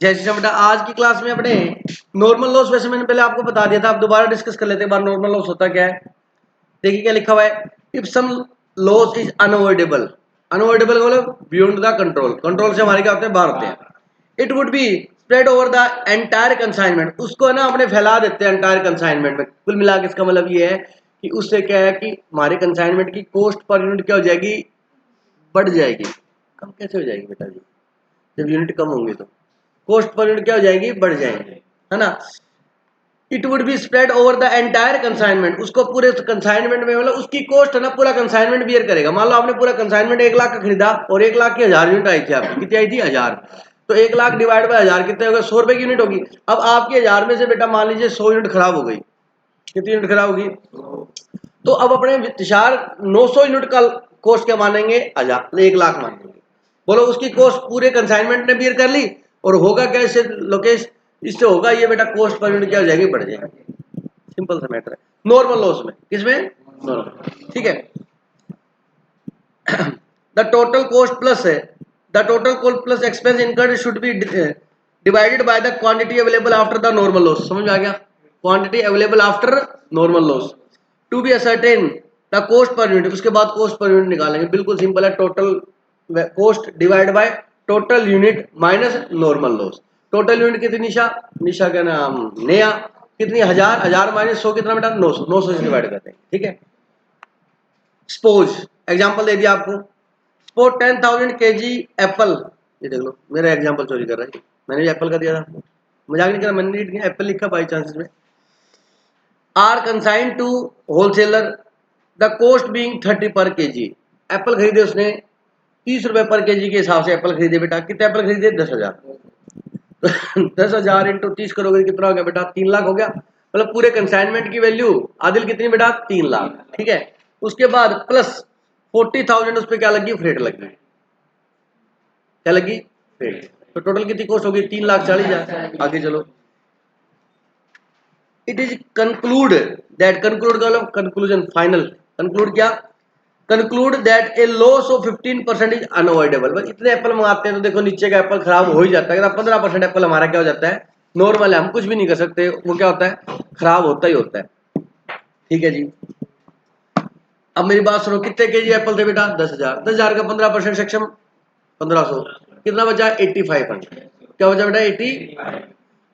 जैसे बेटा आज की क्लास में अपने नॉर्मल लॉस, वैसे मैंने पहले आपको बता दिया था, आप दोबारा डिस्कस कर लेते हैं। बार नॉर्मल लॉस होता क्या है, देखिए क्या लिखा हुआ है। If some loss is unavoidable, unavoidable मतलब बियॉन्ड द कंट्रोल, कंट्रोल से हमारे क्या होते हैं, बाहर होते हैं। It would be spread over the entire consignment, उसको है ना अपने फैला देते हैं एंटायर कंसाइनमेंट में। कुल मिला के इसका मतलब ये है कि उससे क्या है कि हमारे कंसाइनमेंट की कॉस्ट पर यूनिट क्या हो जाएगी, बढ़ जाएगी। कम कैसे हो जाएगी बेटा जी, जब यूनिट कम होंगे तो कॉस्ट पर यूनिट क्या हो जाएगी, बढ़ जाएंगे, है ना। It would be spread over the entire consignment, उसको पूरे कंसाइनमेंट में, मतलब उसकी कॉस्ट है ना पूरा कंसाइनमेंट बियर करेगा। मान लो आपने पूरा कंसाइनमेंट 1 लाख का खरीदा और 1 लाख की 1000 यूनिट आई थी आपकी, कितनी आई थी, 1000। तो 1 लाख डिवाइड बाय 1000 कितने हो गए, 100 रुपए की यूनिट होगी। अब आपकी 1000 में से बेटा मान लीजिए 100 यूनिट खराब हो गई, कितनी यूनिट खराब होगी, तो अब अपने विचार 900 यूनिट का कॉस्ट क्या मानेंगे, 1000, 1 लाख मानेंगे। बोलो उसकी कॉस्ट पूरे कंसाइनमेंट ने बियर कर ली, और होगा क्या इससे लोकेश, इससे होगा ये बेटा कॉस्ट पर यूनिट क्या हो जाएगी, बढ़ जाएगी। सिंपल सा मैटर है नॉर्मल लॉस में, किसमें, नॉर्मल, ठीक है। द टोटल कॉस्ट प्लस है, the total cost plus expense incurred should be divided by the quantity available after the normal loss. समझ में आ गया, quantity available after normal loss to be ascertain the cost per unit, उसके बाद cost per unit निकालेंगे। बिल्कुल simple है, total cost divide by total unit minus normal loss. Total unit कितनी, निशा, निशा का नाम नेहा, कितनी, 1000, 1000 माइनस 100 कितना बेटा, 900, 900 से डिवाइड करते हैं, ठीक है। सपोज एग्जांपल दे दिया आपको, सपोज 10,000 केजी एप्पल, ये देख लो मेरा एग्जांपल चोरी कर रहा है, मैंने भी एप्पल का दिया था, मजाक नहीं करा, मैंने एप्पल लिखा बाई चांसेस में। Are consign to wholesaler the cost being 30 per KG. Apple खरीदे उसने 30 रुपए पर केजी के हिसाब से एप्पल खरीदे बेटा, कितने एप्पल खरीदे, 10,000। 10,000 इंटू 30 करोगे कितना हो गया बेटा, 3 लाख हो गया। मतलब पूरे कंसाइनमेंट की वैल्यू आदिल कितनी बेटा, 3 लाख, ठीक है। उसके बाद प्लस 40,000 उस पर क्या लगी, फ्रेट लगी, क्या लगी, फ्रेट। तो टोटल कितनी कॉस्ट होगी, 3,40,000। आगे चलो, it is conclude that, conclude का मतलब कंक्लूजन, फाइनल, कंक्लूड क्या, conclude that A loss of 15% is unavoidable. बस इतने एप्पल मंगाते हैं तो देखो नीचे का एप्पल खराब हो ही जाता है, 15% एप्पल हमारा क्या हो जाता है, नॉर्मल है, हम कुछ भी नहीं कर सकते, वो क्या होता है, खराब होता ही होता है, ठीक है जी। अब मेरी बात सुनो, कितने केजी एप्पल थे बेटा, 10,000, 10,000 का 15% सेक्शन 1500, कितना बचा, 8500, क्या बचा बेटा, 80,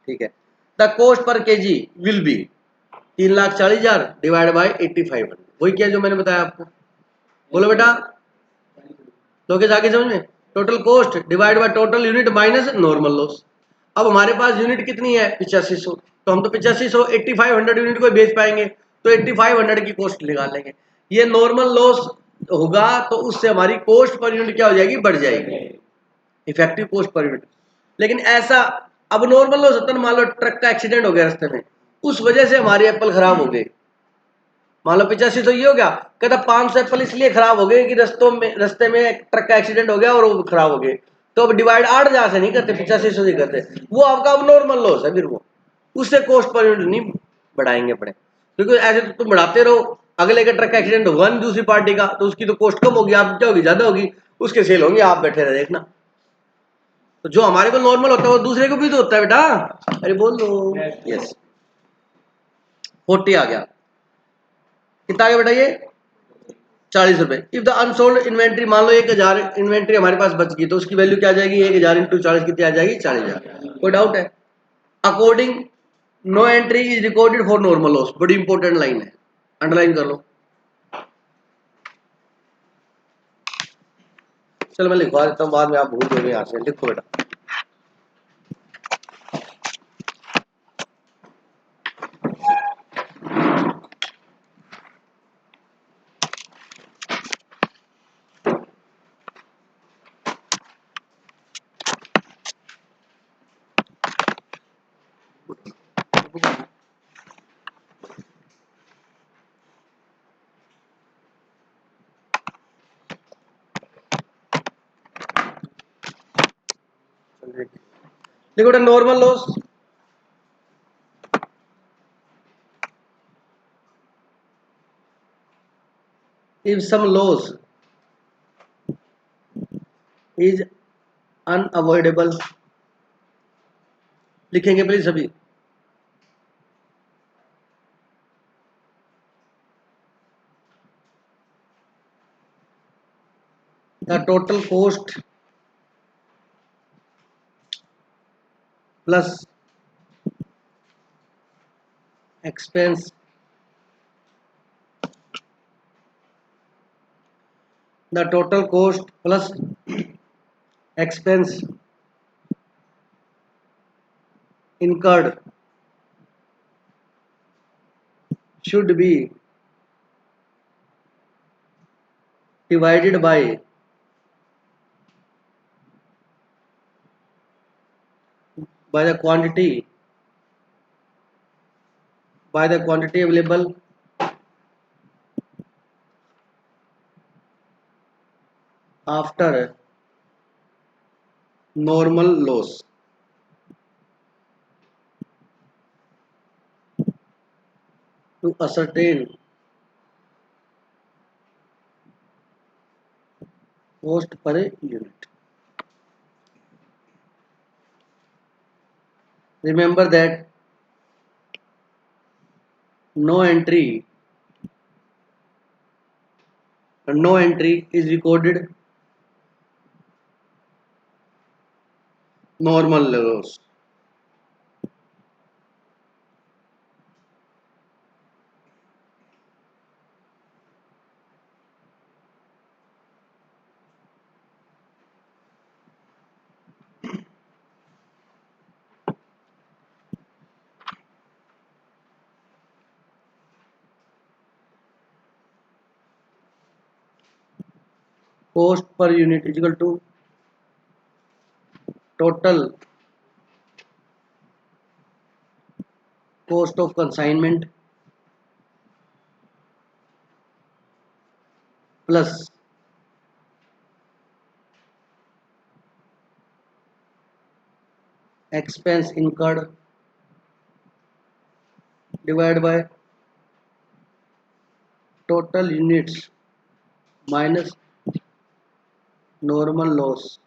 ठीक है। द कॉस्ट पर KG will be 3,40,000 divide by 8500, वही क्या जो मैंने बताया आपको, बोलो बेटा, लोगे आगे समझ में, total cost divide by total unit minus normal loss. अब हमारे पास यूनिट कितनी है, 8500, तो हम तो 8500 8500 यूनिट को बेच पाएंगे, तो 8500 की कॉस्ट निकाल लेंगे। ये नॉर्मल लॉस होगा तो उससे हमारी कॉस्ट पर यूनिट क्या हो जाएगी, बढ़ जाएगी, इफेक्टिव कॉस्ट पर यूनिट। लेकिन ऐसा, अब नॉर्मल लॉस होता है, मान लो ट्रक का एक्सीडेंट हो गया रास्ते में, उस वजह से हमारी एप्पल खराब हो गई, मान लो 85, तो ये हो गया, कहता 500 एप्पल इसलिए खराब हो गए कि रस्ते में ट्रक का एक्सीडेंट हो गया और वो खराब हो गए। तो अब डिवाइड 8,000 से नहीं करते, 85 से नहीं करते, वो आपका अब नॉर्मल लॉस है, फिर वो उससे कॉस्ट पर यूनिट नहीं बढ़ाएंगे पड़े, क्योंकि ऐसे तो तुम बढ़ाते रहो, अगले का ट्रक का एक्सीडेंट हुआ नहीं दूसरी पार्टी का, तो उसकी तो कॉस्ट कम होगी, आप क्या होगी, ज्यादा होगी, उसके सेल होंगे, आप बैठे रहे देखना। तो जो हमारे को नॉर्मल होता है वो दूसरे को भी तो होता है बेटा, अरे बोल दो, यस। 40 आ गया, कितना आ गया बेटा ये, 40 रुपए। इफ द अनसोल्ड इन्वेंट्री, मान लो 1,000 इन्वेंट्री हमारे पास बच गई, तो उसकी वैल्यू क्या आ जाएगी, 1,000 इंटू 40 कितनी आ जाएगी, 40,000। कोई डाउट है, according no entry is recorded for normal loss, बड़ी इंपॉर्टेंट लाइन है, अंडरलाइन कर लो। चलो मैं लिखवा देता हूँ, बाद में आप भूल जाओगे, यहाँ से लिखो बेटा। देखो बेटा, normal loss, if some loss is unavoidable लिखेंगे प्लीज सभी। The total cost plus expense the total cost plus expense incurred should be divided by the quantity available after normal loss. To ascertain cost per unit. Remember that no entry is recorded normal loss. Cost per unit is equal to total cost of consignment plus expense incurred divided by total units minus normal loss.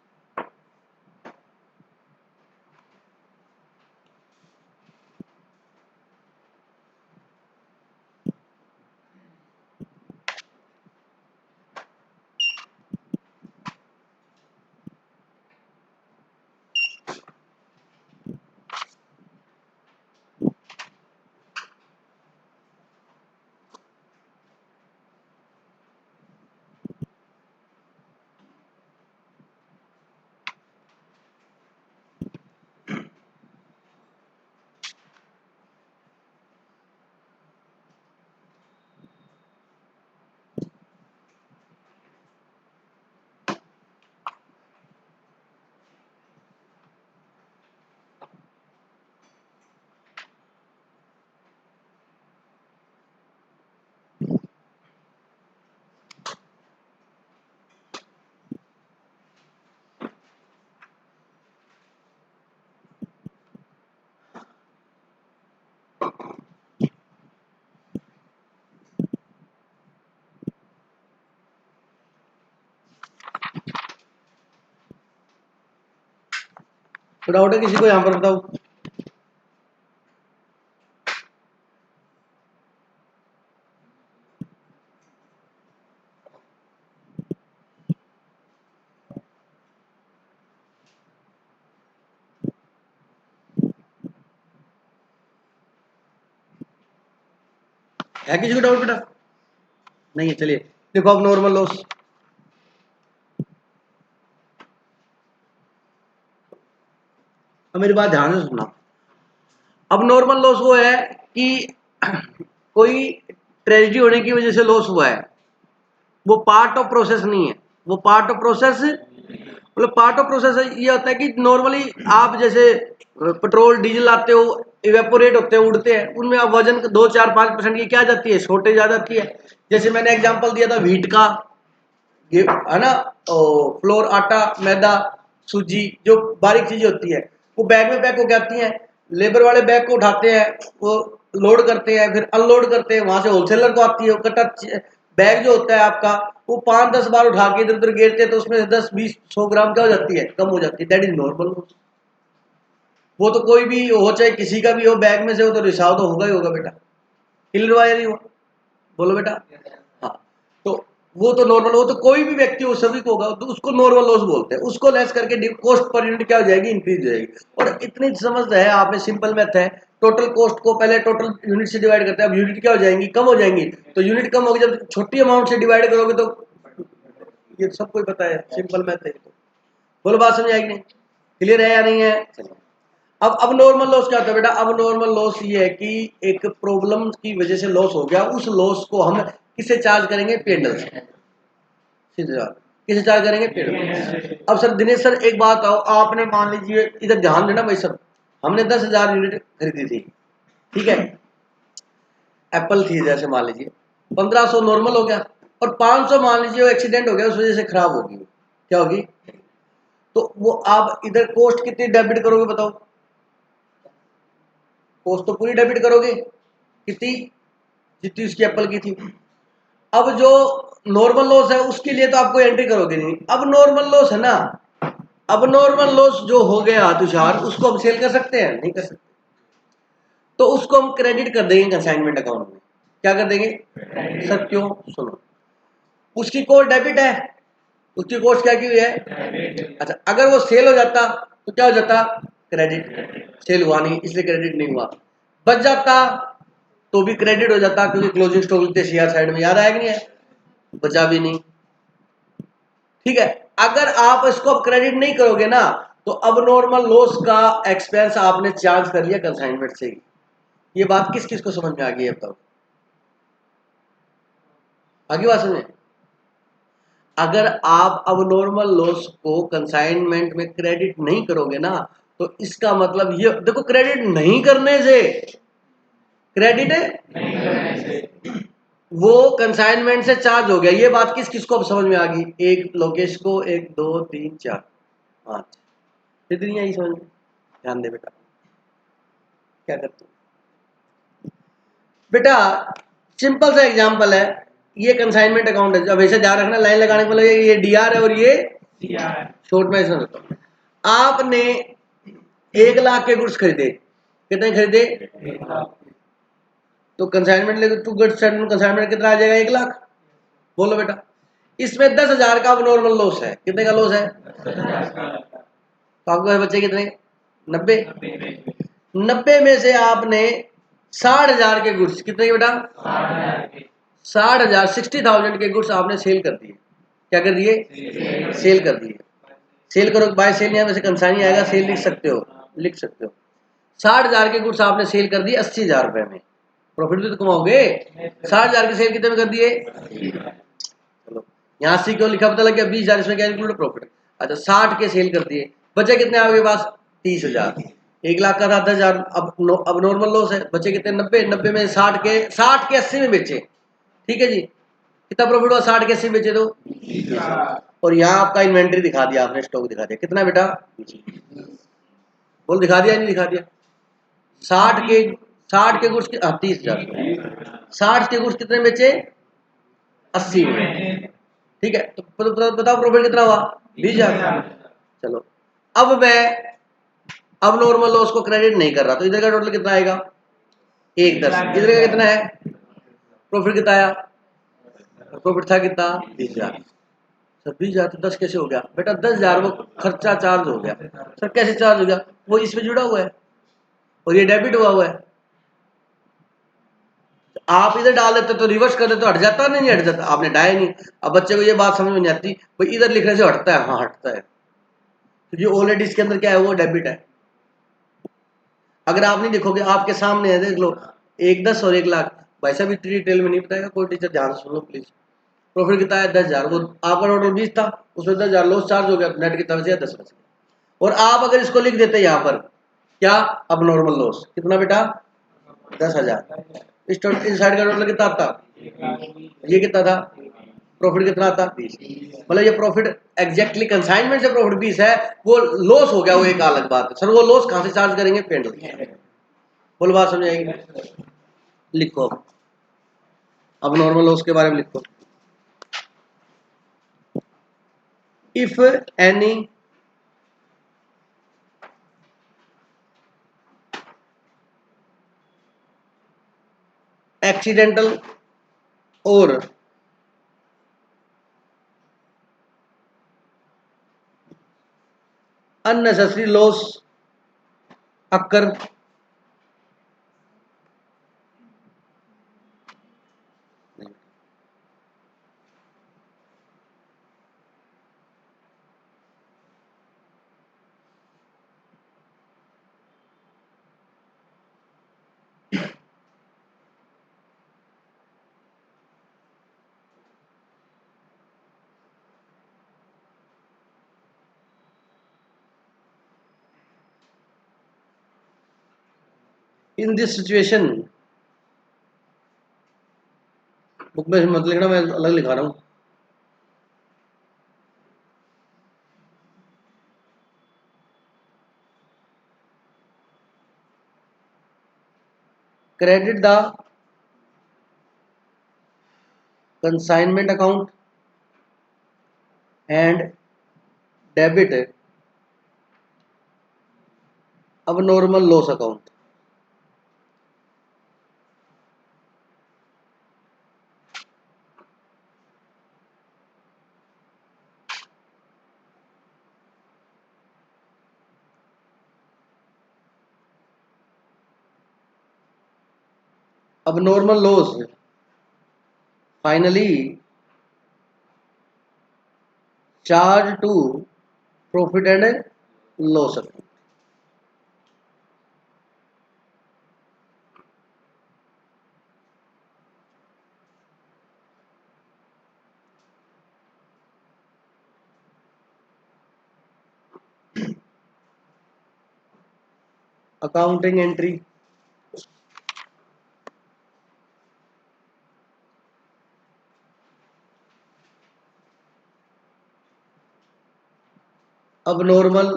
तो doubt है किसी को यहाँ पर बताओ। है किसी को डाउट बेटा? नहीं है, चलिए देखो अब नॉर्मल लॉस। अब मेरी बात ध्यान से सुनना। अब नॉर्मल लॉस वो है कि कोई ट्रेजेडी होने की वजह से लॉस हुआ है, वो पार्ट ऑफ प्रोसेस नहीं है। वो पार्ट ऑफ प्रोसेस मतलब पार्ट ऑफ प्रोसेस ये होता है कि नॉर्मली आप जैसे पेट्रोल डीजल लाते हो, इवेपोरेट होते हैं, उड़ते हैं, उनमें आप वजन 2, 4, 5% की क्या जाती है, शॉर्टेज आ जाती है। जैसे मैंने एग्जांपल दिया था व्हीट का, ये है ना, फ्लोर, आटा, मैदा, सूजी, जो बारीक चीजें होती है वो बैग में पैक हो जाती हैं। लेबर वाले बैग को उठाते हैं, वो लोड करते हैं, फिर अनलोड करते हैं, वहां से होलसेलर को आती है वो कटा बैग जो होता है आपका, वो 5-10 बार उठा के इधर उधर गिरते हैं, तो उसमें 10-20-100 ग्राम क्या हो जाती है, कम हो जाती है। That is normal. वो तो कोई भी हो, चाहे किसी का भी हो, बैग में से हो तो रिसाव तो होगा ही होगा बेटा। क्लियर हुआ या नहीं हुआ? बोलो बेटा। हाँ, तो वो तो नॉर्मल, वो तो कोई भी व्यक्ति हो, सभी को होगा, तो उसको नॉर्मल लॉस बोलते हैं। उसको लेस करके कॉस्ट पर यूनिट क्या हो जाएगी, इंक्रीज हो जाएगी। और इतनी समझ है आपने, सिंपल मैथ है। टोटल कॉस्ट को पहले टोटल यूनिट से डिवाइड करते हैं, अब यूनिट क्या हो जाएंगी, कम हो जाएंगी। तो यूनिट कम होगी, जब छोटी अमाउंट से डिवाइड करोगे तो ये सबको पता है, सिंपल मैथ है। तो बोलो, बात समझ आएगी नहीं? क्लियर है या नहीं है? चलो, अब नॉर्मल लॉस क्या होता है बेटा? अब नॉर्मल लॉस ये है कि एक प्रॉब्लम की वजह से लॉस हो गया, उस लॉस को हम किसे चार्ज करेंगे, पेडल से। किसे चार्ज करेंगे, पेडल। अब सर दिनेश सर एक बात आओ, आपने मान लीजिए, इधर ध्यान देना भाई सर, हमने 10,000 यूनिट खरीदी थी, ठीक है, एप्पल थी, जैसे मान लीजिए 1500 नॉर्मल हो गया, और 500 मान लीजिए वो एक्सीडेंट हो गया, उस वजह से खराब होगी, क्या होगी? तो वो आप इधर कॉस्ट कितनी डेबिट करोगे बताओ? कॉस्ट तो पूरी डेबिट करोगे, कितनी, जितनी उसकी एप्पल की थी। अब जो नॉर्मल लॉस है उसके लिए तो आपको एंट्री करोगे नहीं। अब नॉर्मल लॉस है ना, अब नॉर्मल लॉस जो हो गया तुषार, उसको हम सेल कर सकते हैं, नहीं कर सकते। तो उसको हम क्रेडिट कर देंगे कंसाइनमेंट अकाउंट में। क्या कर देंगे सर? क्यों? सुनो, उसकी कोस्ट डेबिट है, उसकी कोस्ट क्या की हुई है? अच्छा, अगर वो सेल हो जाता तो क्या हो जाता, क्रेडिट। सेल हुआ नहीं इसलिए क्रेडिट नहीं हुआ। बच जाता तो भी क्रेडिट हो जाता, क्योंकि क्लोजिंग स्टॉक लिखते शेयर साइड में, याद आया कि नहीं है? बचा भी नहीं, ठीक है। अगर आप इसको अब क्रेडिट नहीं करोगे ना, तो अब नॉर्मल लॉस का एक्सपेंस आपने चार्ज कर लिया कंसाइनमेंट से ही। ये बात किस किस को समझ में आ गई है बताओ? आगे बात समझे? अगर आप अब नॉर्मल लॉस को कंसाइनमेंट में क्रेडिट नहीं करोगे ना, तो इसका मतलब ये देखो, क्रेडिट नहीं करने से, क्रेडिट वो कंसाइनमेंट से चार्ज हो गया। ये बात किस किस को अब समझ में आ गई? एक लोकेश को, 1 2 3 4 5, इतनी आई समझ में? ध्यान दे बेटा, क्या करते हो बेटा? सिंपल सा एग्जांपल है, ये कंसाइनमेंट अकाउंट है, अब ऐसे ध्यान रखना, लाइन लगाने के लिए ये डीआर है और ये शॉर्ट में इसमें बताओ। आपने 1 लाख के गुड्स खरीदे, कितने खरीदे? तो कंसाइनमेंट लेके टू गुड्स कंसाइनमेंट कितना आ जाएगा, 1 लाख। बोलो बेटा, इसमें 10,000 का अब नॉर्मल लॉस है, कितने का लॉस है? तो आपके बच्चे कितने, 90। 90 में से आपने 60,000 के गुड्स, कितने के बेटा? 60,000, 60,000 के गुड्स आपने सेल कर दिए। क्या कर दिए? सेल कर दिए। सेल करो, बाय सेल यहाँ वैसे कंसाइन ही आएगा, सेल लिख सकते हो, लिख सकते हो। 60,000 के गुड्स आपने सेल कर दिए 80,000 रुपए में, प्रॉफिट भी तो कमाओगे। 60,000 की सेल कितने में कर दिए? चलो, यहाँ से क्यों लिखा, पता लग गया 20,000, इसमें क्या इंक्लूड प्रॉफिट। अच्छा, 60 के सेल कर दिए, बचे कितने आपके पास? 30,000। 1 लाख का था 10,000, अब नॉर्मल लॉस है, बचे कितने? 90। 90 में 60 के 80 में बेचे, ठीक है जी। कितना प्रॉफिट हुआ? 60 के 80 बेचे तो, और यहाँ आपका इन्वेंट्री दिखा दिया आपने, स्टॉक दिखा दिया, कितना बेटा? बोल, दिखा दिया नहीं दिखा दिया? 60 के 60 के गुड्स 30,000, 60 के गुड्स कितने बेचे? 80 में, ठीक है। तो बताओ प्रॉफिट कितना हुआ? 20,000। चलो, अब मैं अब नॉर्मल लॉस को क्रेडिट नहीं कर रहा, तो इधर का टोटल कितना आएगा? 1,10। इधर का कितना है? प्रॉफिट कितना आया? प्रॉफिट था कितना? 20,000। सर 20,000 तो 10 कैसे हो गया बेटा? 10,000 वो खर्चा चार्ज हो गया। सर कैसे चार्ज हो गया? वो इसमें जुड़ा हुआ है और ये डेबिट हुआ है। आप इधर डाल देते तो रिवर्स कर देते तो हट जाता, नहीं हट जाता, आपने डाया नहीं। अब बच्चे को ये बात समझ में नहीं आती, भाई इधर लिखने से हटता है, हाँ हटता है, क्योंकि ऑलरेडी इसके अंदर क्या है, वो डेबिट है। अगर आप नहीं लिखोगे, आपके सामने है, देख लो, 1,10 और 1,00,000। भाई साहब इतनी डिटेल में नहीं बताएगा कोई टीचर, ध्यान से सुन लो प्लीज। प्रॉफिट कितना है? 10,000। वो आपका टोटल 20 था, उसमें 10,000 लॉस चार्ज हो गया, नेट कितना बचा? 10 बचा। और आप अगर इसको लिख देते यहाँ पर, क्या? अब नॉर्मल लॉस कितना बेटा? 10,000। इस साइड का टोटल कितना आता? ये कितना था? प्रॉफिट कितना आता? 20। मतलब ये प्रॉफिट एग्जैक्टली कंसाइनमेंट से प्रॉफिट 20 है, वो लॉस हो गया, वो एक अलग बात है। सर वो लॉस कहां से चार्ज करेंगे? पेंडल। बोल, बात समझ आएगी? लिखो, अब नॉर्मल लॉस के बारे में लिखो। इफ एनी एक्सीडेंटल और unnecessary loss occur in this situation। Book में मत लिखना, मैं अलग लिखा रहा हूँ। Credit the consignment account and debit abnormal loss account। abnormal loss finally charge to profit and loss account। accounting entry abnormal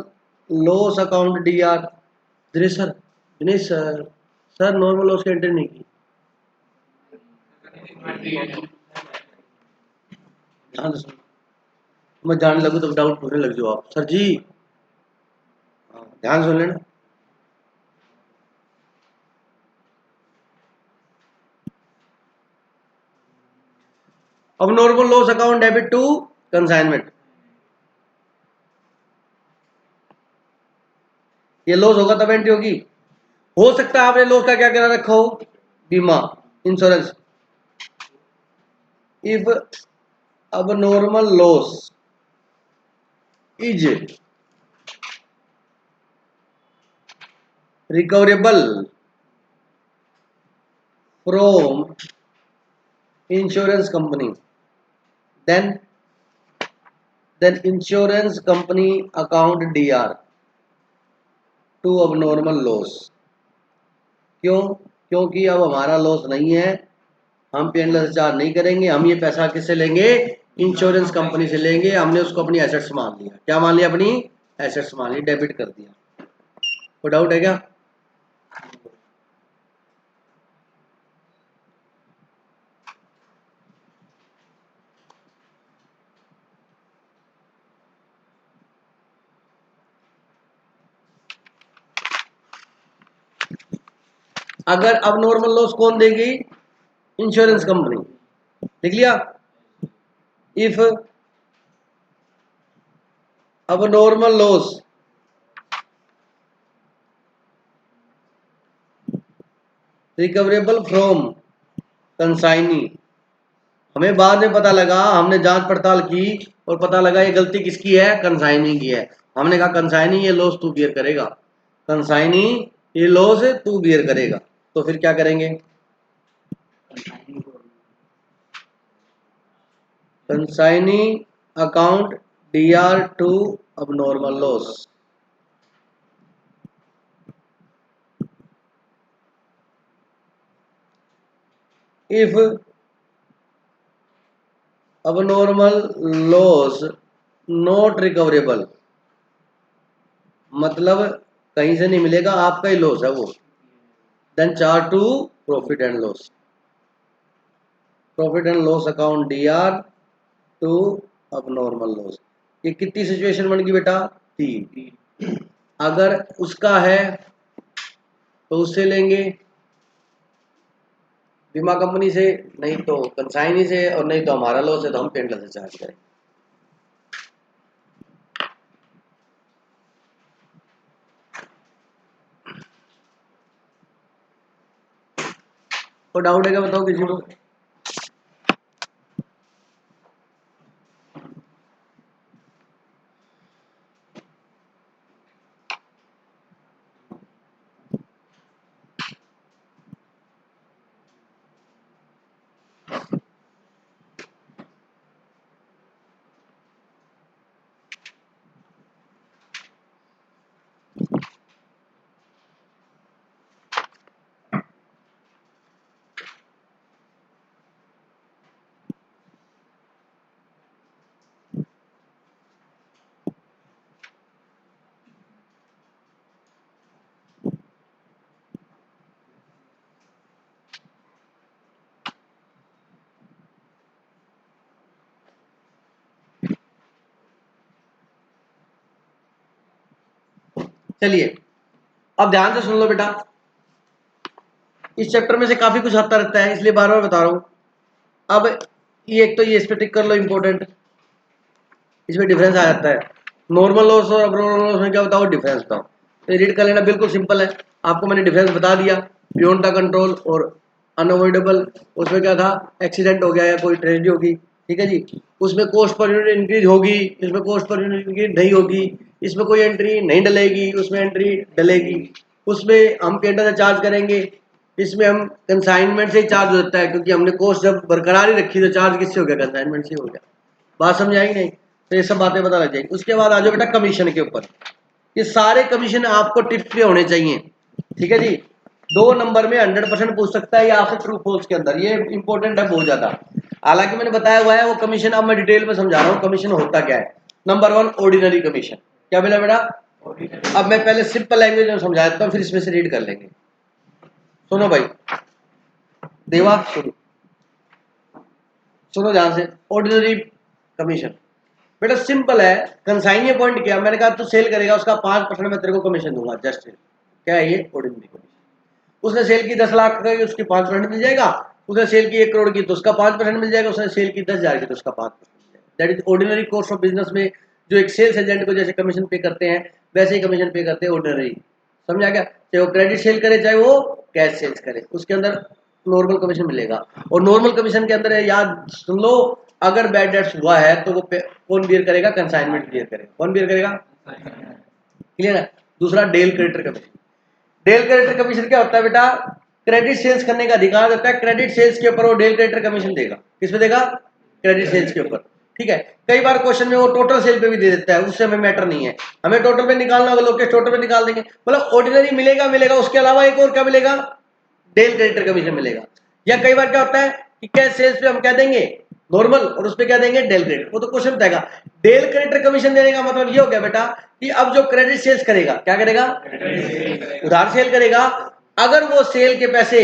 loss account DR। Dinesh sir, Dinesh sir, sir normal loss की entry नहीं की। ध्यान से सुनो। मैं जानने लगूँ तब डाउट होने लग जाओ आप, सर जी। ध्यान सुन लेना। abnormal loss account debit to consignment। ये लॉस होगा तब एंट्री होगी। हो सकता है आपने लॉस का क्या करा रखा हो, बीमा, insurance. If abnormal loss is recoverable from insurance company, then insurance company account DR to abnormal loss। क्यों? क्योंकि अब हमारा लॉस नहीं है, हम पेनलेस चार्ज नहीं करेंगे, हम ये पैसा किससे लेंगे, इंश्योरेंस कंपनी से लेंगे। हमने उसको अपनी एसेट्स मान लिया। क्या मान लिया? अपनी एसेट्स मान ली, डेबिट कर दिया। कोई डाउट है क्या? अगर अब नॉर्मल लॉस कौन देगी? Insurance company. लिख लिया। इफ अब normal loss recoverable from consignee. हमें बाद में पता लगा, हमने जांच पड़ताल की और पता लगा ये गलती किसकी है, कंसाइनी की है। हमने कहा कंसाइनी ये लॉस तू बियर करेगा, कंसाइनी ये लॉस तू बियर करेगा। तो फिर क्या करेंगे? Consignee account DR to abnormal loss। If abnormal loss not recoverable, मतलब कहीं से नहीं मिलेगा, आपका ही लॉस है वो, then charge to profit and loss. Profit and loss account DR to abnormal loss. ये कितनी सिचुएशन बन गई बेटा? 3। अगर उसका है तो उससे लेंगे, बीमा कंपनी से, नहीं तो कंसाइनी से, और नहीं तो हमारा लॉस है तो हम पेंडलर से चार्ज करें। तो डाउट है क्या बताओ किसी को? चलिए अब ध्यान से सुन लो बेटा, इस चैप्टर में से काफी कुछ आता रहता है इसलिए बार बार बता रहा हूं। अब ये एक तो ये इस पे टिक कर लो, इंपॉर्टेंट, इसमें डिफरेंस आ जाता है। नॉर्मल लॉस और अबनॉर्मल लॉस में क्या बताओ, डिफरेंस बताओ। तो रीड कर लेना, बिल्कुल सिंपल है, आपको मैंने डिफरेंस बता दिया। बियॉन्ड द कंट्रोल और अनअवॉइडेबल, उसमें क्या था, एक्सीडेंट हो गया या कोई ट्रेजेडी होगी, ठीक है जी, उसमें कॉस्ट पर यूनिट इंक्रीज होगी, इसमें कॉस्ट पर यूनिट इंक्रीज नहीं होगी, इसमें कोई एंट्री नहीं डलेगी, उसमें एंट्री डलेगी, उसमें हम पेंटर से चार्ज करेंगे, इसमें हम कंसाइनमेंट से ही चार्ज होता है, क्योंकि हमने कॉस्ट जब बरकरार ही रखी तो चार्ज किससे हो गया, कंसाइनमेंट से हो गया। बात समझ आएगी नहीं? तो ये सब बातें पता लग जाएगी। उसके बाद आ जाओ बेटा कमीशन के ऊपर, ये सारे कमीशन आपको टिप्स पे होने चाहिए, ठीक है जी। 2 नंबर में 100% पूछ सकता है ये आपसे ट्रू फॉल्स के अंदर, ये इंपॉर्टेंट है बहुत ज्यादा। हालांकि मैंने बताया हुआ है वो कमीशन, अब मैं डिटेल में समझा रहा हूँ कमीशन होता क्या है। नंबर 1 ऑर्डिनरी कमीशन, क्या बोला बेटा? अब मैं पहले सिंपल लैंग्वेज में समझा देता हूँ, फिर इसमें से रीड कर लेंगे। सुनो भाई देवा, सुनो सुनो ध्यान से। ऑर्डिनरी कमीशन बेटा सिंपल है, कंसाइनिया पॉइंट क्या, मैंने कहा तू सेल करेगा उसका 5% मैं तेरे को कमीशन दूंगा, जस्ट क्या है ये, ऑर्डिनरी कमीशन। उसने सेल की 10 लाख का, उसकी 5% मिल जाएगा, उसने सेल की 1 करोड़ की तो उसका 5% मिल जाएगा, उसने सेल की 10,000 की तो उसका 5% मिल जाएगा। That is ordinary course of business में जो एक सेल्स एजेंट को जैसे कमीशन पे करते हैं वैसे ही कमीशन पे करते हैं ऑर्डिनरी। समझा क्या? चाहे वो क्रेडिट सेल करे चाहे वो कैश सेल्स करे, उसके अंदर नॉर्मल कमीशन मिलेगा। और नॉर्मल कमीशन के अंदर याद सुन लो, अगर बैड डेट्स हुआ है तो वो कौन बियर करेगा, कंसाइनमेंट बियर करेगा। कौन बियर करेगा? क्लियर है? दूसरा del credere commission. Del credere commission क्या होता है बेटा, क्रेडिट सेल्स करने का अधिकार देता है, क्रेडिट सेल्स के ऊपर वो डेल क्रेडिटर कमीशन देगा। किस पे देगा? क्रेडिट सेल्स के ऊपर, ठीक है। कई बार क्वेश्चन में वो टोटल सेल पे भी दे देता है, उससे हमें मैटर नहीं है, हमें टोटल पे निकालना होगा, लोग टोटल पे निकाल देंगे। मतलब ऑर्डिनरी मिलेगा मिलेगा, उसके अलावा एक और क्या मिलेगा, डेल क्रेडिटर कमीशन मिलेगा। या कई बार क्या होता है कि कैश सेल्स पे हम क्या देंगे, नॉर्मल, और उस पे क्या देंगे, डेल क्रेडिट, वो तो क्वेश्चन बताएगा। डेल क्रेडिटर कमीशन देने का मतलब ये हो गया बेटा कि अब जो क्रेडिट सेल्स करेगा, क्या करेगा, उधार सेल करेगा, अगर वो सेल के पैसे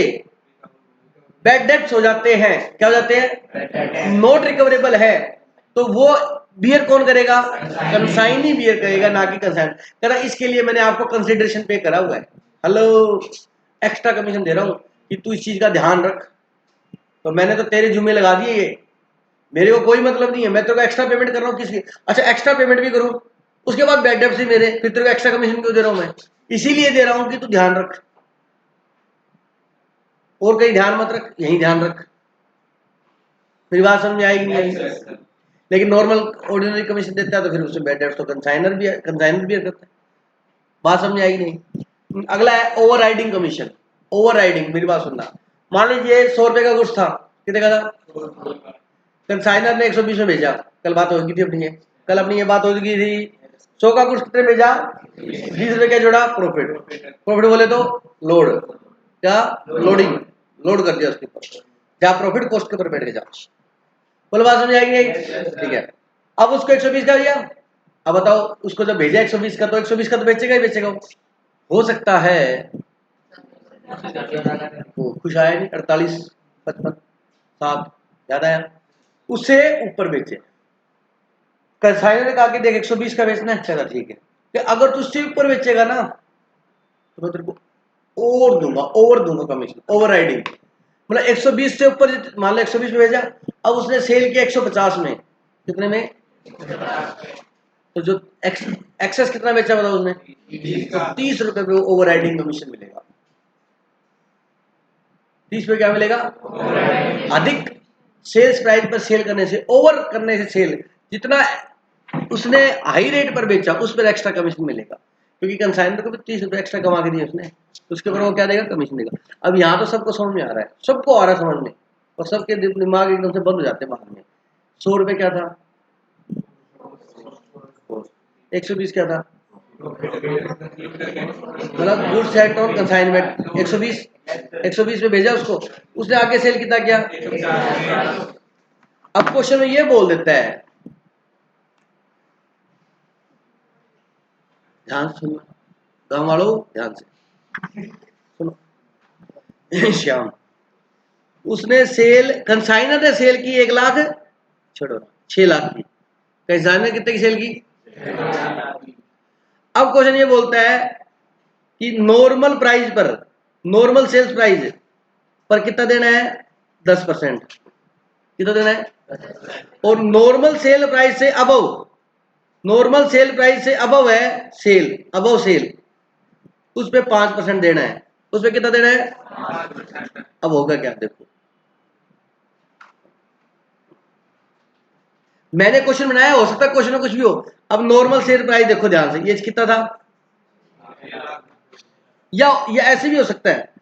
बैड डेट्स हो जाते हैं, क्या हो जाते हैं, नॉट रिकवरेबल है, तो वो बियर कौन करेगा, कंसाइनी बियर करेगा, ना कि कंसाइन करा। इसके लिए मैंने आपको कंसिडरेशन पे करा हुआ है, हेलो, एक्स्ट्रा कमीशन दे रहा हूं कि तू इस चीज का ध्यान रख। तो मैंने तो तेरे जुम्मे लगा दिए ये, मेरे को कोई मतलब नहीं है, मैं तेरे को एक्स्ट्रा पेमेंट कर रहा हूँ किसकी, अच्छा एक्स्ट्रा पेमेंट भी करूँ, उसके बाद बैड डेट्स ही मेरे, फिर तेरे को एक्स्ट्रा कमीशन क्यों दे रहा हूं मैं? इसीलिए दे रहा हूं कि तू ध्यान रख, और कहीं ध्यान मत रख, यही ध्यान रख। मेरी बात समझ में आएगी नहीं आएगी? लेकिन नॉर्मल ऑर्डिनरी कमीशन देता है तो फिर उसमें बैड डेट्स तो कंसाइनर भी करता है। बात समझ में आएगी नहीं? अगला है over riding commission. Over riding, मेरी बात सुनना, मान लीजिए 100 रुपए का गुड्स था, कितने का था, कंसाइनर ने 120 में भेजा, कल बात होगी थी अपनी, कल अपनी ये बात होगी थी, 100 का गुड्स कितने भेजा, 20 रुपए क्या जोड़ा, प्रॉफिट। प्रॉफिट बोले तो लोड, क्या, लोडिंग, लोड कर दिया उसके ऊपर, जहाँ प्रॉफिट कॉस्ट के ऊपर बैठ के जाओ। बोलो बात समझ आएगी नहीं? ठीक है, अब उसको 120 का दिया, अब बताओ उसको जब भेजा 120 का, तो 120 का तो बेचेगा ही बेचेगा। हो सकता है वो खुश आया नहीं, 48, 55, 7 ज्यादा आया, उससे ऊपर बेचे। कंसाइनर ने कहा कि देख 120 का बेचना है, चला ठीक है, कि अगर तू उससे ऊपर बेचेगा ना तो मैं तेरे को और दूंगा कमीशन, ओवर राइडिंग। मतलब 120 से ऊपर मान लो 120 में भेजा, अब उसने सेल किया 150 में, कितने में? तो जो एक्सेस कितना बेचा बताओ उसने? 30 रुपए पे ओवर राइडिंग कमीशन मिलेगा। 30 पे क्या मिलेगा? अधिक सेल्स प्राइस पर सेल करने से, ओवर करने से सेल, जितना उसने हाई रेट पर बेचा उस पर एक्स्ट्रा कमीशन मिलेगा, क्योंकि कंसाइनर को भी 30 रुपए एक्स्ट्रा कमा के दिए उसने, तो उसके ऊपर वो क्या देगा? कमीशन देगा। अब यहाँ तो सबको समझ में आ रहा है, सबको आ रहा है समझ में, और सबके दिमाग एकदम से बंद हो जाते हैं बाहर में। 100 रुपए क्या था? 120 क्या था? मतलब गुड्स एट ऑन कंसाइनमेंट 120 में भेजा उसको, उसने आगे सेल कितना किया? अब क्वेश्चन में ये बोल देता है, ध्यान से सुनना गाँव वालों, ध्यान से सुनो। श्याम, उसने सेल, कंसाइनर ने सेल की 1 लाख, छोड़ो 6 लाख की, कंसाइनर कितने की सेल की? अब क्वेश्चन ये बोलता है कि नॉर्मल प्राइस पर, नॉर्मल सेल्स प्राइस पर कितना देना है? 10%। कितना देना है? और नॉर्मल सेल प्राइस से अबव, नॉर्मल सेल प्राइस से अबव है सेल, अबव सेल, उस पे 5% देना है। उस पे कितना देना है? अब होगा क्या देखो, मैंने क्वेश्चन बनाया, हो सकता है क्वेश्चन में कुछ भी हो। अब नॉर्मल सेल प्राइस देखो ध्यान से, ये कितना था? या ये ऐसे भी हो सकता है,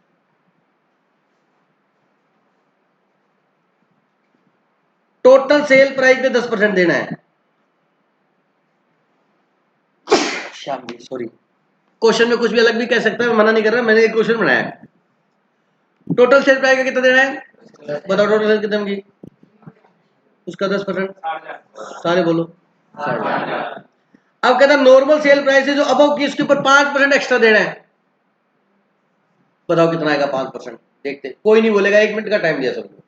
टोटल सेल प्राइस पे 10% देना है। श्याम जी सॉरी, क्वेश्चन में कुछ भी अलग भी कह सकता है, मैं मना नहीं कर रहा, मैंने एक क्वेश्चन बनाया है। टोटल सेल प्राइस का कितना देना है? बताओ टोटल सेल कितने की? उसका 10%, सारे बोलो। अब कहता नॉर्मल सेल प्राइस है जो अबव की, उसके ऊपर 5% एक्स्ट्रा देना है। बताओ कितना आएगा? 5%। देखते, कोई नहीं बोलेगा, 1 मिनट का टाइम दिया सबको।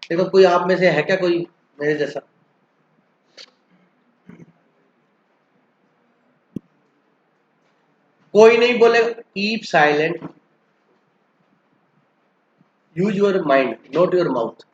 देखो कोई आप में से है क्या कोई मेरे जैसा? कोई नहीं बोलेगा, keep silent, use your mind not your mouth.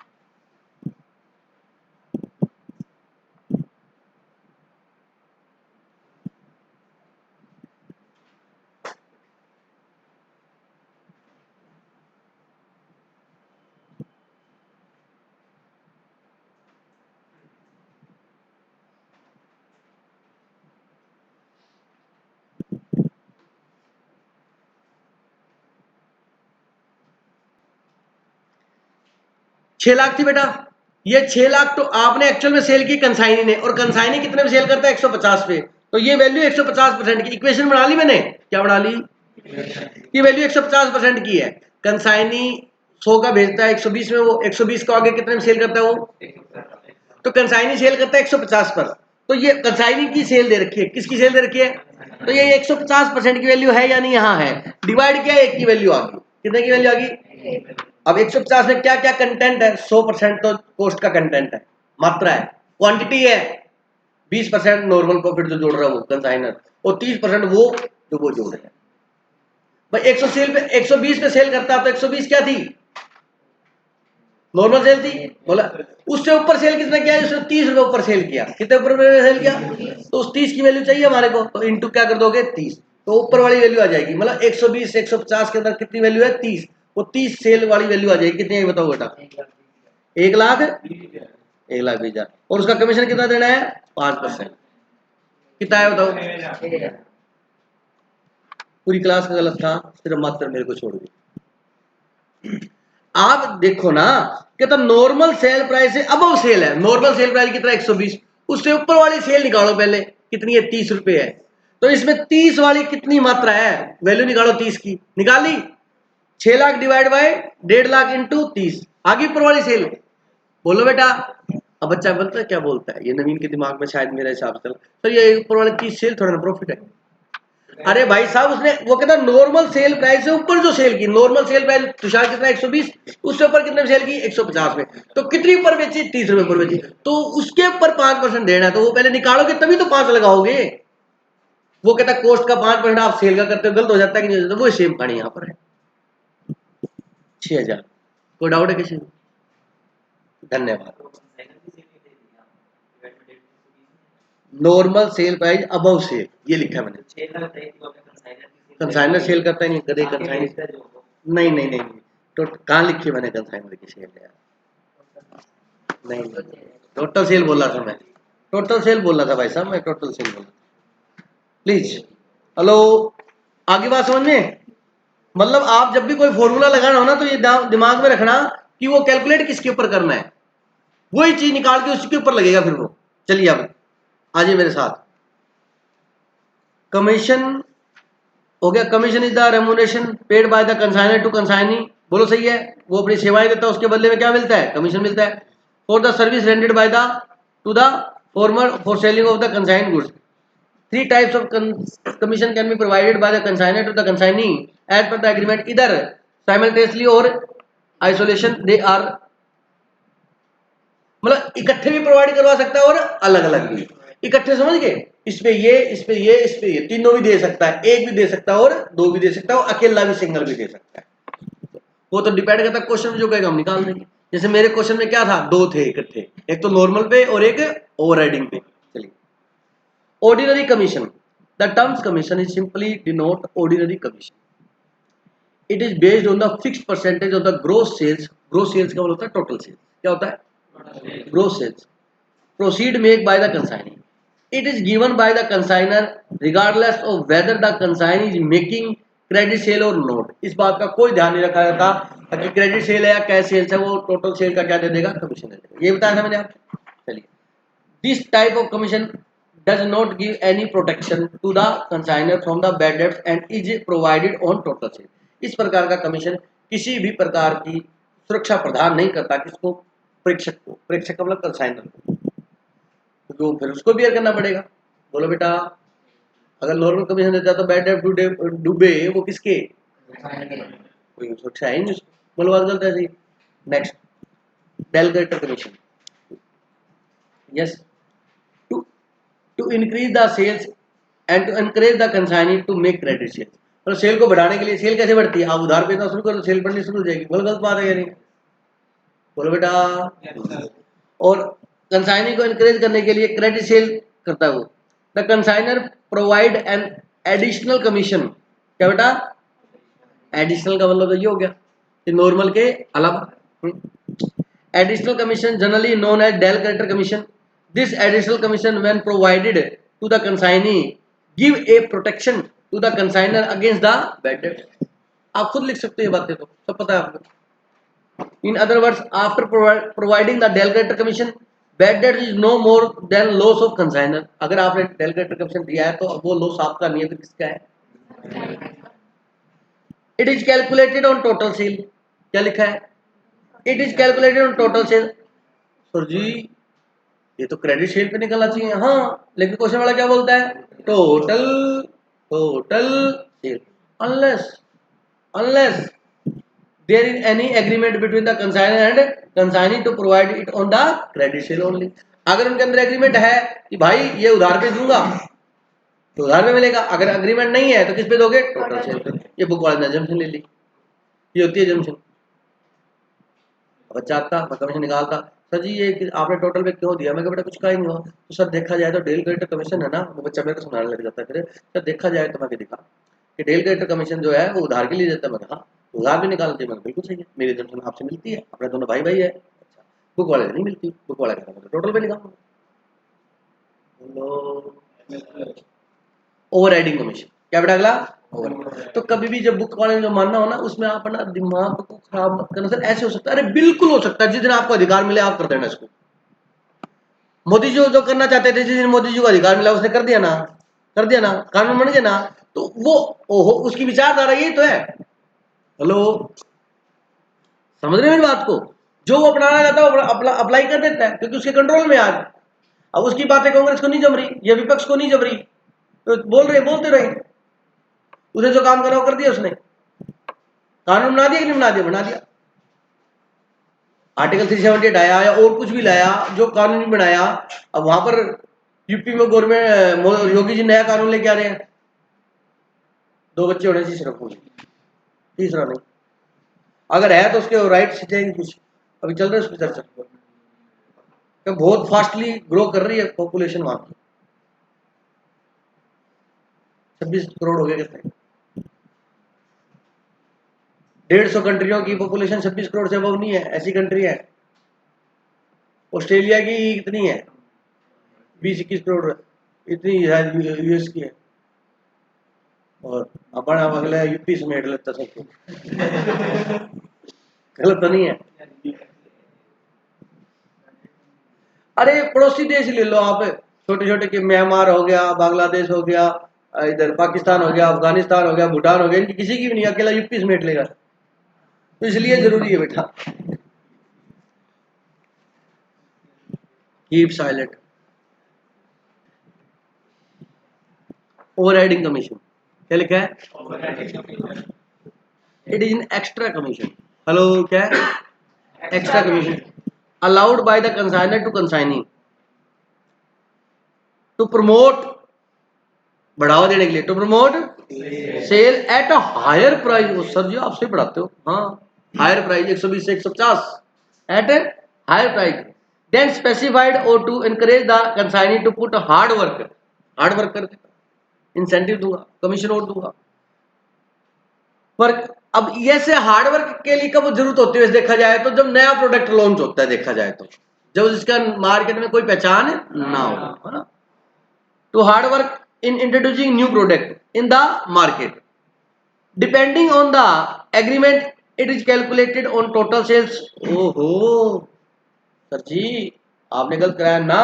छह लाख थी बेटा, ये 6 लाख तो आपने एक्चुअल में सेल की कंसाइनी ने, और कंसाइनी कितने में सेल करता है? 150 पे, तो ये वैल्यू 150% की इक्वेशन बना ली मैंने। क्या बना ली? ये वैल्यू 150% की है। कंसाइनी 100 का भेजता है 120 में, वो 120 को आगे कितने में सेल करता है वो? तो कंसाइनी सेल करता है 150 पर, तो ये कंसाइनी की सेल दे रखी है, किसकी सेल दे रखी है? तो ये 150% की वैल्यू है या नहीं? यहाँ है, डिवाइड किया, एक की वैल्यू आ गई, कितने की वैल्यू आ गई? अब 150 में क्या क्या कंटेंट है? 100% तो कॉस्ट का कंटेंट है, मात्रा है, क्वांटिटी है। 20% नॉर्मल प्रॉफिट जो जोड़ रहा है वो कंसाइनर, और 30% वो जो वो जोड़ रहे हैं। भाई 100 सेल पे, 120 पे सेल करता है, तो 120 क्या थी? नॉर्मल सेल थी, बोला। उससे ऊपर सेल कितना किया? उसने 30 रुपए ऊपर सेल किया। कितने ऊपर सेल किया? तो उस 30 की वैल्यू चाहिए हमारे को, तो इंटू क्या कर दोगे? 30, तो ऊपर वाली वैल्यू आ जाएगी। मतलब 120 150 के अंदर कितनी वैल्यू है? 30, वो 30 सेल वाली वैल्यू आ जाएगी। कितनी है बताओ बेटा? 1 लाख 1,20,000, और उसका कमीशन कितना देना है? 5%। कितना है बताओ? पूरी क्लास का गलत था, सिर्फ मात्र मेरे को छोड़ दी। आप देखो ना, कहता नॉर्मल सेल प्राइस है, अबव सेल है, नॉर्मल सेल प्राइस कितना? 120, उससे ऊपर वाली सेल निकालो पहले, कितनी है? 30 रुपए है, तो इसमें 30 वाली कितनी मात्रा है? वैल्यू निकालो 30 की, निकाली। 6 lakh divide by 1.5 lakh into 30, आगे ऊपर वाली सेल। बोलो बेटा। अब बच्चा बोलता है, क्या बोलता है ये? नवीन के दिमाग में शायद मेरे हिसाब से सर ये ऊपर वाले 30 सेल थोड़ा ना प्रॉफिट है। अरे भाई साहब, उसने वो कहता नॉर्मल सेल प्राइस से ऊपर जो सेल की, नॉर्मल सेल प्राइस तुषार कितना? 120, उससे ऊपर कितने में सेल की? 150 में, तो कितनी ऊपर बेची? 30 रुपए ऊपर बेची, तो उसके ऊपर 5% देना है, तो वो पहले निकालोगे तभी तो 5 लगाओगे। वो कहता कॉस्ट का 5% आप सेल का करते हो, गलत हो जाता है कि नहीं? तो वो सेम कहानी यहाँ पर है। 6,000 कोई डाउट है किसी को? धन्यवाद। Normal sale price above sale, ये लिखा है मैंने। कंसाइनर सेल करता ही नहीं, कभी कंसाइनर नहीं नहीं नहीं, तो कहाँ लिखी है मैंने कंसाइनर की सेल यार? नहीं, टोटल सेल बोला था मैं, टोटल सेल बोला था भाई साहब, मैं टोटल सेल बोला। प्लीज, हेलो, आगे बात समझ में? मतलब आप जब भी कोई फॉर्मूला लगाना हो ना, तो ये दिमाग में रखना कि वो कैलकुलेट किसके ऊपर करना है, वही चीज निकाल के उसके ऊपर लगेगा फिर वो। चलिए अब आइए मेरे साथ। कमीशन हो गया, commission is the remuneration paid by the consignor to consignee, बोलो सही है, वो अपनी सेवाएं देता है, उसके बदले में क्या मिलता है? कमीशन मिलता है। For the service rendered by the two the former for selling of the consign goods, three types of commission can be provided by the consignor to the consignee as per the agreement, either simultaneously or isolation they are, मतलब इकट्ठे भी provide करवा सकता है और अलग अलग भी। इकट्ठे समझ गए, इसमें ये, इसमें ये, इसमें ये, तीनों भी दे सकता है, एक भी दे सकता है और दो भी दे सकता है, और अकेला भी सिंगल भी दे सकता है। वो तो डिपेंड करता है क्वेश्चन में जो कहेगा हम निकाल देंगे। जैसे मेरे क्वेश्चन में क्या था, दो थे इकट्ठे, एक तो नॉर्मल पे और एक ओवरराइडिंग पे। चलिए, ordinary commission, the terms commission is simply denote ordinary commission, it is based on the fixed percentage of the gross sales, gross sales का मतलब होता है टोटल सेल्स, क्या होता है? gross sales, proceed made by the consignee, it is given by the consigner regardless of whether the consignee is making credit sale or not। इस बात का कोई ध्यान नहीं रखा जाता कि क्रेडिट सेल है या कैश सेल्स है, वो टोटल सेल का क्या दे देगा? कमीशन दे देगा। ये बताया था मैंने आपको। चलिए, this type of commission does not give any protection to the consignor from the bad debts and is provided on total sale। इस प्रकार का कमीशन किसी भी प्रकार की सुरक्षा प्रदान नहीं करता किसको? प्रेक्षक को। प्रेक्षक का मतलब कंसाइनर को, तो फिर उसको बियर करना पड़ेगा। बोलो बेटा, अगर नॉर्मल कमीशन देता है तो बैड डेब्ट डूबे वो किसके? कोई सुरक्षा है नहीं उसको। बोलो बात गलत है सही? Next, del credere commission, yes, to increase the sales and to encourage the consignee to make credit sales। और सेल को बढ़ाने के लिए, सेल कैसे बढ़ती है? आप उधार पे शुरू करो, सेल बढ़नी शुरू हो जाएगी। बोलो गलत बात है या नहीं? बोलो बेटा। और कंसाइनी को एनकरेज करने के लिए क्रेडिट सेल करता है वो। The consignor provide an additional commission, क्या बेटा? एडिशनल का मतलब तो ये हो गया कि नॉर्मल के अलावा। Additional commission generally known as del credere commission, this additional commission when provided to the consignee give a protection to the consignor against the bad debt। आप खुद लिख सकते हो ये बातें, तो सब पता है आपको। in other words, after providing the delegator commission, bad debt is no more than loss of consignor। अगर आपने delegator commission दिया है तो अब वो loss आपका नहीं है तो किसका है? it is calculated on total sale, क्या लिखा है? it is calculated on total sale। Sir ji ये तो क्रेडिट सेल पे निकलना चाहिए। हाँ, लेकिन क्वेश्चन वाला क्या बोलता है? Total, total sale, unless unless there is any agreement between the consignor and consignee to provide it on the credit sale only. अगर उनके अंदर एग्रीमेंट है कि भाई ये उधार पे दूंगा तो उधार पे मिलेगा, अगर एग्रीमेंट नहीं है तो किस पे दोगे? टोटल सेल पे। ये बुक वाले ने जम्पशन ले ली, ये होती है जम्पशन। बच्चा आता, मैं कमीशन निकालता, सर जी ये आपने टोटल पे क्यों दिया? मैं बेटा कुछ का ही नहीं हुआ। तो सर देखा जाए तो डेल क्रेडिटर कमीशन है ना, वो बच्चा मेरे को सुनाने लग जाता है। फिर सर देखा जाए तो मैं दिखा कि डेल क्रेडिटर कमीशन जो है वो उधार के लिए देता है। मैं कहा उधार भी निकालती है। मैं बिल्कुल सही है, मेरी जमीन आपसे मिलती है, अपने दोनों भाई भाई है। अच्छा, बुक वाले नहीं मिलती, बुक वाला कहता है टोटल पे निकालूंगा। ओवर राइडिंग कमीशन, क्या बेटा अगला? तो कभी भी जब बुक वाले जो मानना हो ना, उसमें आप अपना दिमाग को खराब मत करना। सर ऐसे हो सकता है, अरे बिल्कुल हो सकता है, जिस दिन आपको अधिकार मिले आप कर देना इसको। मोदी जी जो करना चाहते थे, जिस दिन मोदी जी को अधिकार मिला उसने कर दिया ना, कर दिया ना, कानून बन गया ना। तो वो ओहो उसकी विचारधारा यही तो है। हेलो, समझ रहे हो मेरी बात को? जो वो अपनाना चाहता है वो अप्लाई कर देता है, क्योंकि उसके कंट्रोल में आज। अब उसकी बातें कांग्रेस को नहीं जम रही या विपक्ष को नहीं जम रही, तो बोलते रहे। उसने जो काम करा वो कर दिया उसने। कानून बना दिया कि नहीं बना दिया? बना दिया। आर्टिकल 378 आया या और कुछ भी लाया, जो कानून बनाया। अब वहां पर यूपी में गवर्नमेंट योगी जी नया कानून लेके आ रहे हैं, 2 बच्चे होने चाहिए सिर्फ, तीसरा नहीं। अगर है तो उसके राइट से जाएंगे कुछ, अभी चल रहे हैं उसकी चर्चा। तो बहुत फास्टली ग्रो कर रही है पॉपुलेशन वहां की। 26 करोड़ हो गए कितने, 150 कंट्रियों की पॉपुलेशन 26 करोड़ से अबव नहीं है, ऐसी कंट्री है। ऑस्ट्रेलिया की कितनी है, 20-21 करोड़, इतनी यूएस की है। और अपन अगले यूपी समेट लेता सबको। गलत तो नहीं है। अरे पड़ोसी देश ले लो आप, छोटे छोटे के म्यांमार हो गया, बांग्लादेश हो गया, इधर पाकिस्तान हो गया, अफगानिस्तान हो गया, भूटान हो गया, इनकी किसी की भी नहीं, अकेला यूपी समेट लेगा। तो इसलिए जरूरी है बेटा keep silent. Overriding commission क्या लिखा है, it is in extra commission. Hello क्या है, extra commission allowed by the consignor to consignee to promote, बढ़ावा देने के लिए, to promote sale at a higher price. Sir ji आप से बढ़ाते हो, हाँ हायर प्राइस 120 से 150 at a higher price then specified और to encourage the consignee to put hard work करके इंसेंटिव दूंगा, कमीशन और दूंगा। पर अब ये से हार्डवर्क के लिए कब जरूरत होती है देखा जाए तो, जब नया प्रोडक्ट लॉन्च होता है, देखा जाए तो जब इसका मार्केट में कोई पहचान ना हो, है ना। To hard work in introducing new product in the market depending on the agreement it is calculated on total sales। ओहो सर जी आपने गलत कराया ना,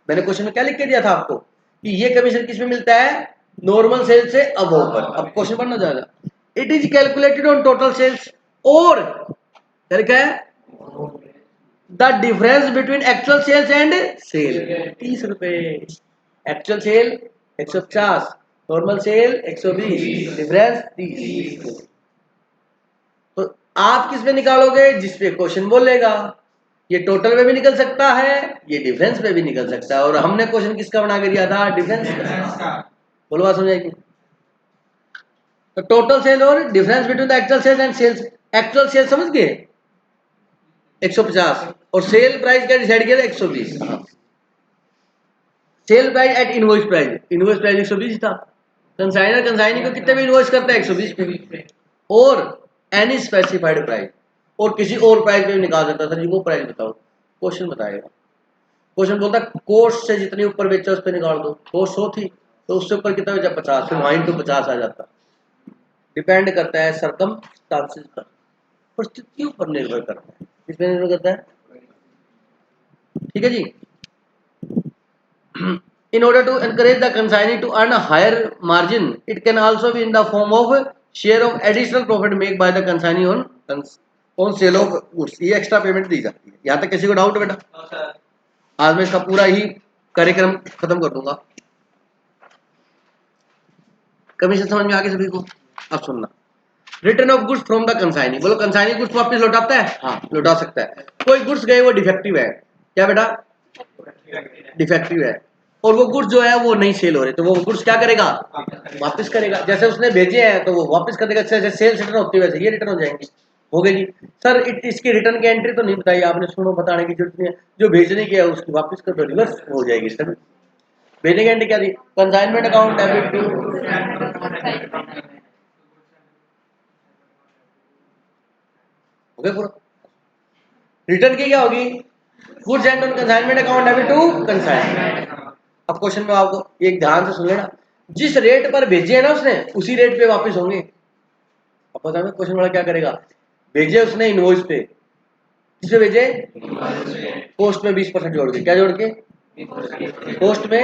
मैंने क्वेश्चन में क्या लिख के दिया था आपको कि ये कमीशन किस में मिलता है, नॉर्मल सेल्स से अबव पर। अब क्वेश्चन पढ़ना जाएगा, it is calculated on total sales और क्या है the difference between actual sales and sale. 30 रुपए actual sale 150, normal sale 120, difference 30। तो आप किस पे निकालोगे, जिस पे क्वेश्चन बोलेगा। ये टोटल में भी निकल सकता है, ये डिफरेंस में भी निकल सकता है, और हमने क्वेश्चन किसका बना के दिया था, डिफरेंस का। बोलो बात समझाएगी। तो टोटल सेल और difference between the actual sales and sales, actual sale समझ गए 150 और सेल प्राइस क्या डिसाइड किया था 120। Sale price at invoice price 120 था। कंसाइनर कंसाइनी को कितने में इनवॉइस करता है 120 पे, और एनी स्पेसिफाइड प्राइस, और किसी और प्राइस पे भी निकाल देता था जी, वो प्राइस बताओ, क्वेश्चन बताएगा। क्वेश्चन बोलता कोस्ट से जितनी ऊपर बेचा उस पर निकाल दो, कोस्ट 100 थी तो उससे ऊपर कितना बेचा 50, फिर वहां टू 50 आ जाता। डिपेंड करता है सरकमस्टांसेस पर, परिस्थितियों पर निर्भर करता है, किस पे निर्भर करता है, ठीक है जी। In order to encourage the consignee to earn a higher margin, it can also be in the form of share of additional profit made by the consignee on sale of goods। ये extra payment दी जाती है। यहाँ तक किसी को doubt बेटा? आज मैं इसका पूरा ही कार्यक्रम खत्म कर दूंगा। कमीशन समझ में आ गई सभी को? अब सुनना, return of goods from the consignee. बोलो कंसाइनी गुड्स वापस लौटाता है, हाँ लौटा सकता है। कोई गुड्स गए वो डिफेक्टिव है, क्या बेटा डिफेक्टिव है, और वो गुड्स जो है वो नहीं सेल हो रहे, तो वो गुड्स क्या करेगा, वापस करेगा। जैसे उसने भेजे हैं तो वो वापस कर देगा, जैसे सेल्स रिटर्न होती है वैसे ये रिटर्न हो जाएंगे, हो गई जी। सर इसकी रिटर्न की एंट्री तो नहीं बताई आपने, सुनो बताने की जरूरत नहीं है, जो भेजने की है उसकी वापस कर दो, रिवर्स हो जाएगी सर। भेजने की एंट्री क्या थी, कंसाइनमेंट अकाउंट डेबिट टू, हो गया पूरा। रिटर्न की क्या होगी, goods and on consignment account debit to consignment. अब क्वेश्चन में आपको एक ध्यान से सुन लेना, जिस रेट पर भेजे है ना उसने उसी रेट पे वापस होंगे। अब पता है क्वेश्चन वाला क्या करेगा, भेजे उसने इनवॉइस पे, किस पे भेजे, कोस्ट में 20% जोड़ के, क्या जोड़ के, कोस्ट में।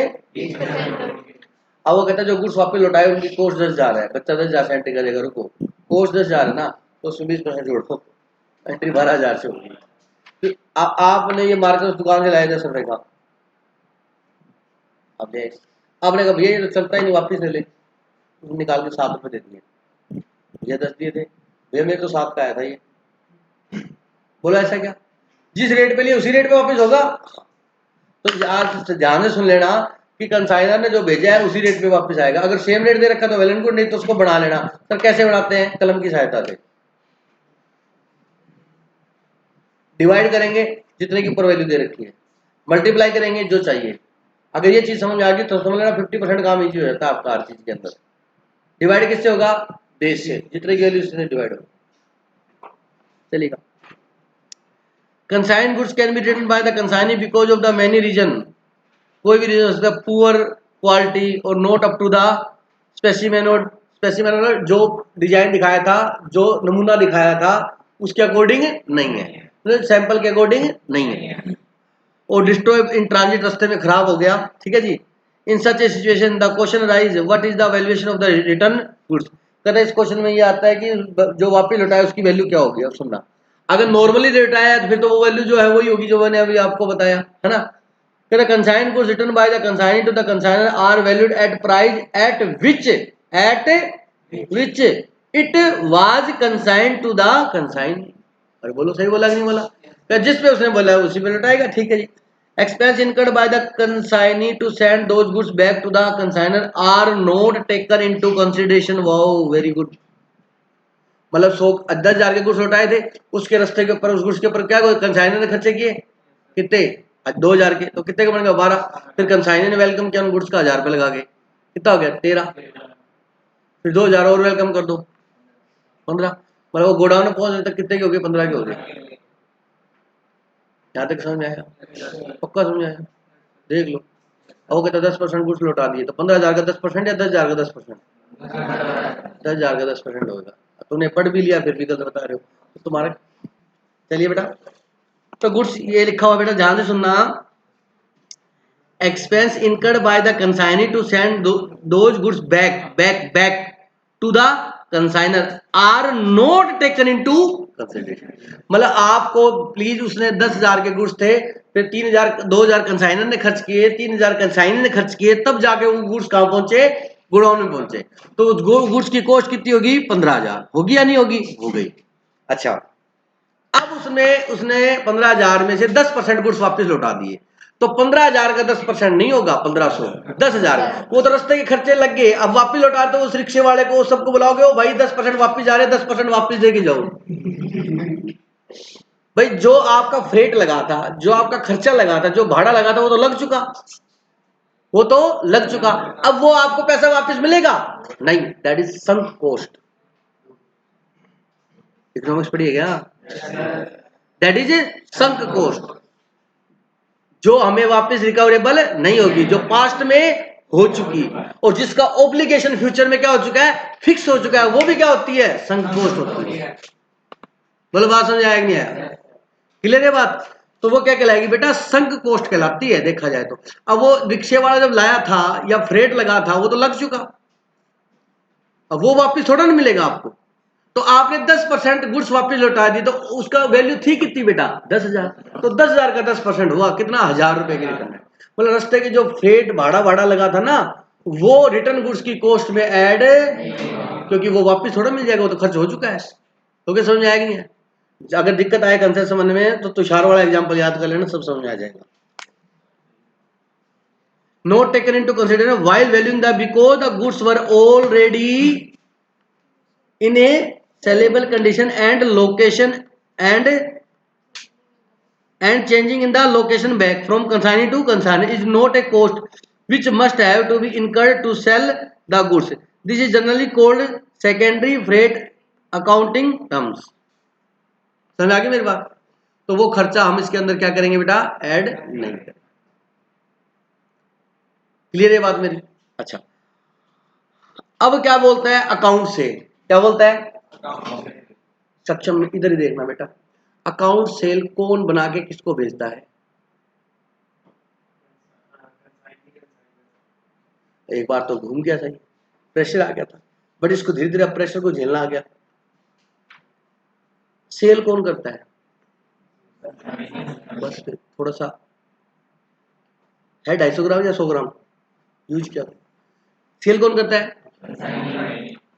अब वो कहता है जो गुड्स वापस लौटाए उनकी कोस्ट 10,000 है, बच्चा 10,000 से एंट्री करेगा, रुको कोस्ट 10,000 है ना तो उसमें 20% जोड़ो, एंट्री 12,000 से होगी। तो आपने ये मार्केट उस दुकान से लाया 10 रुपए का, अब आपने कहा भैया ये तो चलता ही नहीं, वापस ले ले, निकाल के 7 रुपए दे दिए, ये 10 दिए थे भैया, मेरे तो 7 का आया था ये। बोला ऐसा क्या, जिस रेट पे लिए उसी रेट पे वापस होगा। तो आज ध्यान से सुन लेना कि कंसाइनर ने जो भेजा है उसी रेट पे वापस आएगा। अगर सेम रेट दे रखा तो वेल एंड गुड, नहीं तो उसको बढ़ा लेना। सर कैसे बढ़ाते हैं, कलम की सहायता से। डिवाइड करेंगे जितने की ऊपर वैल्यू दे रखी है, मल्टीप्लाई करेंगे जो चाहिए। अगर ये चीज समझ आ गई तो समझ लेना 50% काम इजी हो जाता है आपका हर चीज के अंदर। डिवाइड किससे होगा? बेस से, जितने की वैल्यू उससे डिवाइड होगा। चलेगा। Consign goods can be return by the consignee because of the many reason. कोई भी रीजन हो सकता है, पुअर क्वालिटी और not up to the specimen, और स्पेसिमेन जो डिजाइन दिखाया था, जो नमूना दिखाया था उसके अकॉर्डिंग नहीं है, सैंपल के अकॉर्डिंग नहीं है, और डिस्ट्रॉय इन ट्रांजिट, रास्ते में खराब हो गया। ठीक है जी। In such a situation the question rise what is the valuation of the return goods. कहते इस क्वेश्चन में ये आता है कि जो वापस लौटाया उसकी वैल्यू क्या होगी। अब सुनना, अगर नॉर्मली लौटाया है तो फिर तो वो वैल्यू जो है वही होगी जो मैंने अभी आपको बताया है ना। कहते consign goods return by the consignee to the consignor are valued at price at which it was consigned to the consignee. अरे बोलो सही बोला कि नहीं बोला? जिस पे उसने बोला है उसी पे लौटाएगा। ठीक है जी। Expense incurred by the consignee to send those goods back to the consignor are not taken into consideration. Wow very good. मतलब 10,000 के गुड्स लौटाए थे, उसके रास्ते के ऊपर उस गुड्स के ऊपर क्या कंसाइनर ने खर्चे किए कितने? 2,000 के, तो कितने के बन गए? 12। फिर कंसाइनर ने वेलकम किया उन गुड्स का 1,000 रुपये लगा के, कितना हो गया? 13। फिर 2,000 और वेलकम कर दो, 15। मतलब वो गोडाउन में पहुंचने तक कितने के हो गए? 15 के हो गए। यहाँ तक समझ आया? पक्का समझ आया? देख लो। अब वो कहता 10% गुड्स लौटा दिए, तो 15,000 का 10% या 10,000 का 10%? 10,000 का 10% होगा। तुमने पढ़ भी लिया फिर भी गलत बता रहे हो तो तुम्हारा। चलिए बेटा, तो गुड्स ये लिखा हुआ बेटा ध्यान से सुनना। Expense incurred by the consignee to send those goods back to the consignor are not taken into consideration. मतलब आपको प्लीज, उसने 10,000 के गुड्स थे, फिर 3,000 2,000 कंसाइनर ने खर्च किए, 3,000 कंसाइनर ने खर्च किए, तब जाके वो गुड्स कहां पहुंचे? गोडाउन में पहुंचे। तो गुड्स की कॉस्ट कितनी होगी? 15,000 होगी या नहीं होगी? हो गई। अच्छा, अब उसने 15,000 में से 10% गुड्स वापस लौटा दिए, तो 15,000 का 10% नहीं होगा 1,500, 10,000। वो तो रास्ते के खर्चे लग गए, अब वापस लौटा तो उस रिक्शे वाले को सबको बुलाओगे, ओ भाई 10% वापस जा रहे, 10% वापस देके जाओ। भाई जो आपका फ्रेट लगा था, जो आपका खर्चा लगा था, जो भाड़ा लगा था, वो तो लग चुका, वो तो लग चुका। अब वो आपको पैसा वापस मिलेगा नहीं, that is sunk cost. Economics पढ़िए क्या? दैट इज संक कॉस्ट, जो हमें वापस रिकवरेबल नहीं होगी, जो पास्ट में हो चुकी, और जिसका ऑब्लिगेशन फ्यूचर में क्या हो चुका है? फिक्स हो चुका है, वो भी क्या होती है? संक कॉस्ट होती है। बोलो बात समझ आया कि नहीं आया? क्लियर है बात? तो वो क्या कहलाएगी बेटा? संक कॉस्ट कहलाती है देखा जाए तो। अब वो रिक्शे वाला जब लाया था या फ्रेट लगा था, वो तो लग चुका, अब वो वापस थोड़ा ना मिलेगा आपको। तो आपने 10% गुड्स वापस लौटा दी, तो उसका वैल्यू थी कितनी बेटा? 10,000। तो 10,000 का 10% हुआ कितना? 1,000 रुपए की रिटर्न है। मतलब रास्ते के जो फ्रेट भाड़ा लगा था ना, वो रिटर्न गुड्स की कॉस्ट में ऐड, क्योंकि वो वापस थोड़ा मिल जाएगा, वो तो खर्च हो चुका है। तो क्या समझ आएगी? नहीं है? अगर दिक्कत आए कंसेप्ट समझने में तो तुषार वाला एग्जाम्पल याद कर लेना, सब समझ में आ जाएगा। Not taken into consideration while valuing the, because the goods were already in a sellable condition and location and changing in the location back from consignee to consignee is not a cost which must have to be incurred to sell the goods. This is generally called secondary freight accounting terms. समझ आ गई मेरी बात? तो वो खर्चा हम इसके अंदर क्या करेंगे बेटा? ऐड नहीं करेंगे। क्लियर है बात मेरी? अच्छा, अब क्या बोलता है अकाउंट से? क्या बोलता है? सक्षम में इधर ही देखना बेटा। अकाउंट सेल कौन बना के किसको भेजता है? एक बार तो घूम गया, सही प्रेशर आ गया था, बट इसको धीरे धीरे प्रेशर को झेलना आ गया। सेल कौन करता है? बस थोड़ा सा है, 250 ग्राम या 100 ग्राम यूज किया। सेल कौन करता है?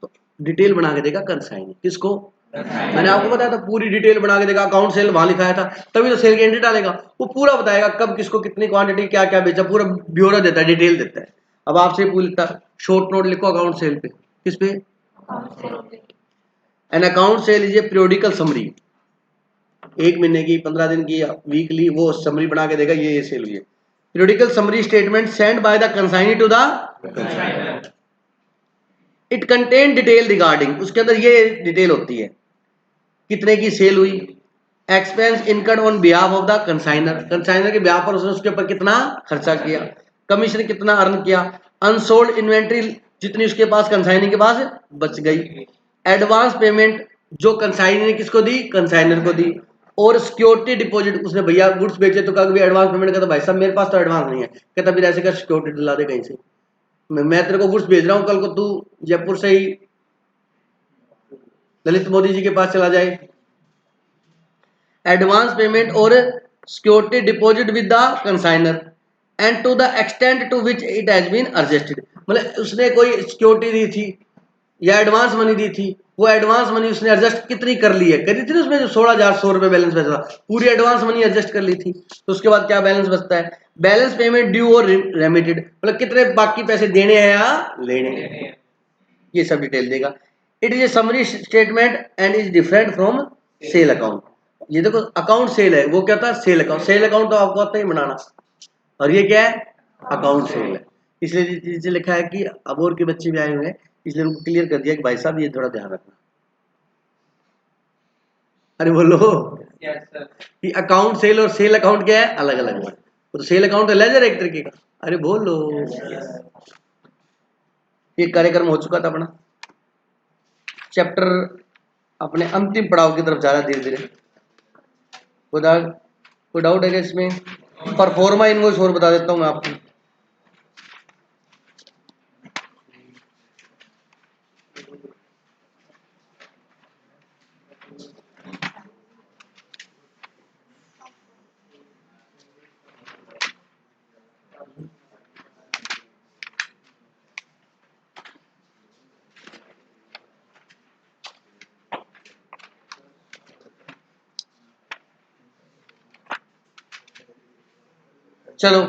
तो डिटेल बना के देगा कंसाइनी किसको? मैंने आपको बताया था पूरी डिटेल बना के देगा, अकाउंट सेल वहां लिखाया था, तभी तो सेल की एंट्री डालेगा। वो पूरा बताएगा कब किसको कितनी क्वांटिटी क्या क्या बेचा, पूरा ब्यौरा देता है, डिटेल देता है। अब आपसे पूछता शॉर्ट नोट लिखो अकाउंट सेल पे, किस पे? An account cell is a periodical summary 1 महीने की, 15 दिन की, वीकली, वो समरी बना के देगा ये सेल हुई है। Periodical summary statement send by the consignee to the consignor. It contain detail regarding, उसके अंदर ये डिटेल होती है कितने की सेल हुई, expense incurred on behalf of the consignor, consignor के बिहाफ पर उसने उसके ऊपर कितना खर्चा किया, कमीशन कितना अर्न किया, अनसोल्ड इन्वेंट्री जितनी उसके पास कंसाइनर के पास बच गई, एडवांस पेमेंट जो कंसाइनर ने किसको दी, कंसाइनर को दी, और सिक्योरिटी डिपॉजिट, उसने भैया गुड्स बेचे तो कहा एडवांस पेमेंट का, तो भाई साहब मेरे पास तो एडवांस नहीं है, कहता फिर ऐसे कर सिक्योरिटी दिला दे कहीं से, मैं तेरे को गुड्स भेज रहा हूँ, कल को तू जयपुर से ही ललित मोदी जी के पास चला जाए, एडवांस पेमेंट और security deposit with the consignor and to the extent to which it has been adjusted, मतलब उसने कोई सिक्योरिटी दी थी या एडवांस मनी दी थी, वो एडवांस मनी उसने एडजस्ट कितनी कर ली है, करी थी ना उसमें जो 16,100 रुपए बैलेंस बचा, पूरी एडवांस मनी एडजस्ट कर ली थी, तो उसके बाद क्या बैलेंस बचता है, बैलेंस पेमेंट ड्यू और रेमिटेड, मतलब कितने बाकी पैसे देने हैं या लेने हैं, ये सब डिटेल देगा। It is a summary statement and is different from sale account. ये देखो अकाउंट सेल है, वो क्या था सेल अकाउंट, सेल अकाउंट तो आपको आता ही बनाना, और ये क्या है अकाउंट सेल है, इसलिए नीचे लिखा है कि अबोर के बच्चे भी आए हुए हैं, इसलिए उनको क्लियर कर दिया कि भाई साहब ये थोड़ा ध्यान रखना। अरे बोलो कि अकाउंट सेल और सेल अकाउंट क्या है, अलग अलग है, तो सेल अकाउंट लेजर एक तरीके का। अरे बोलो, ये कार्यक्रम हो चुका था अपना, चैप्टर अपने अंतिम पड़ाव की तरफ जा रहा है धीरे धीरे। कोई डाउट है क्या इसमें? परफॉर्मा इनवॉइस और बता देता हूँ मैं आपको। चलो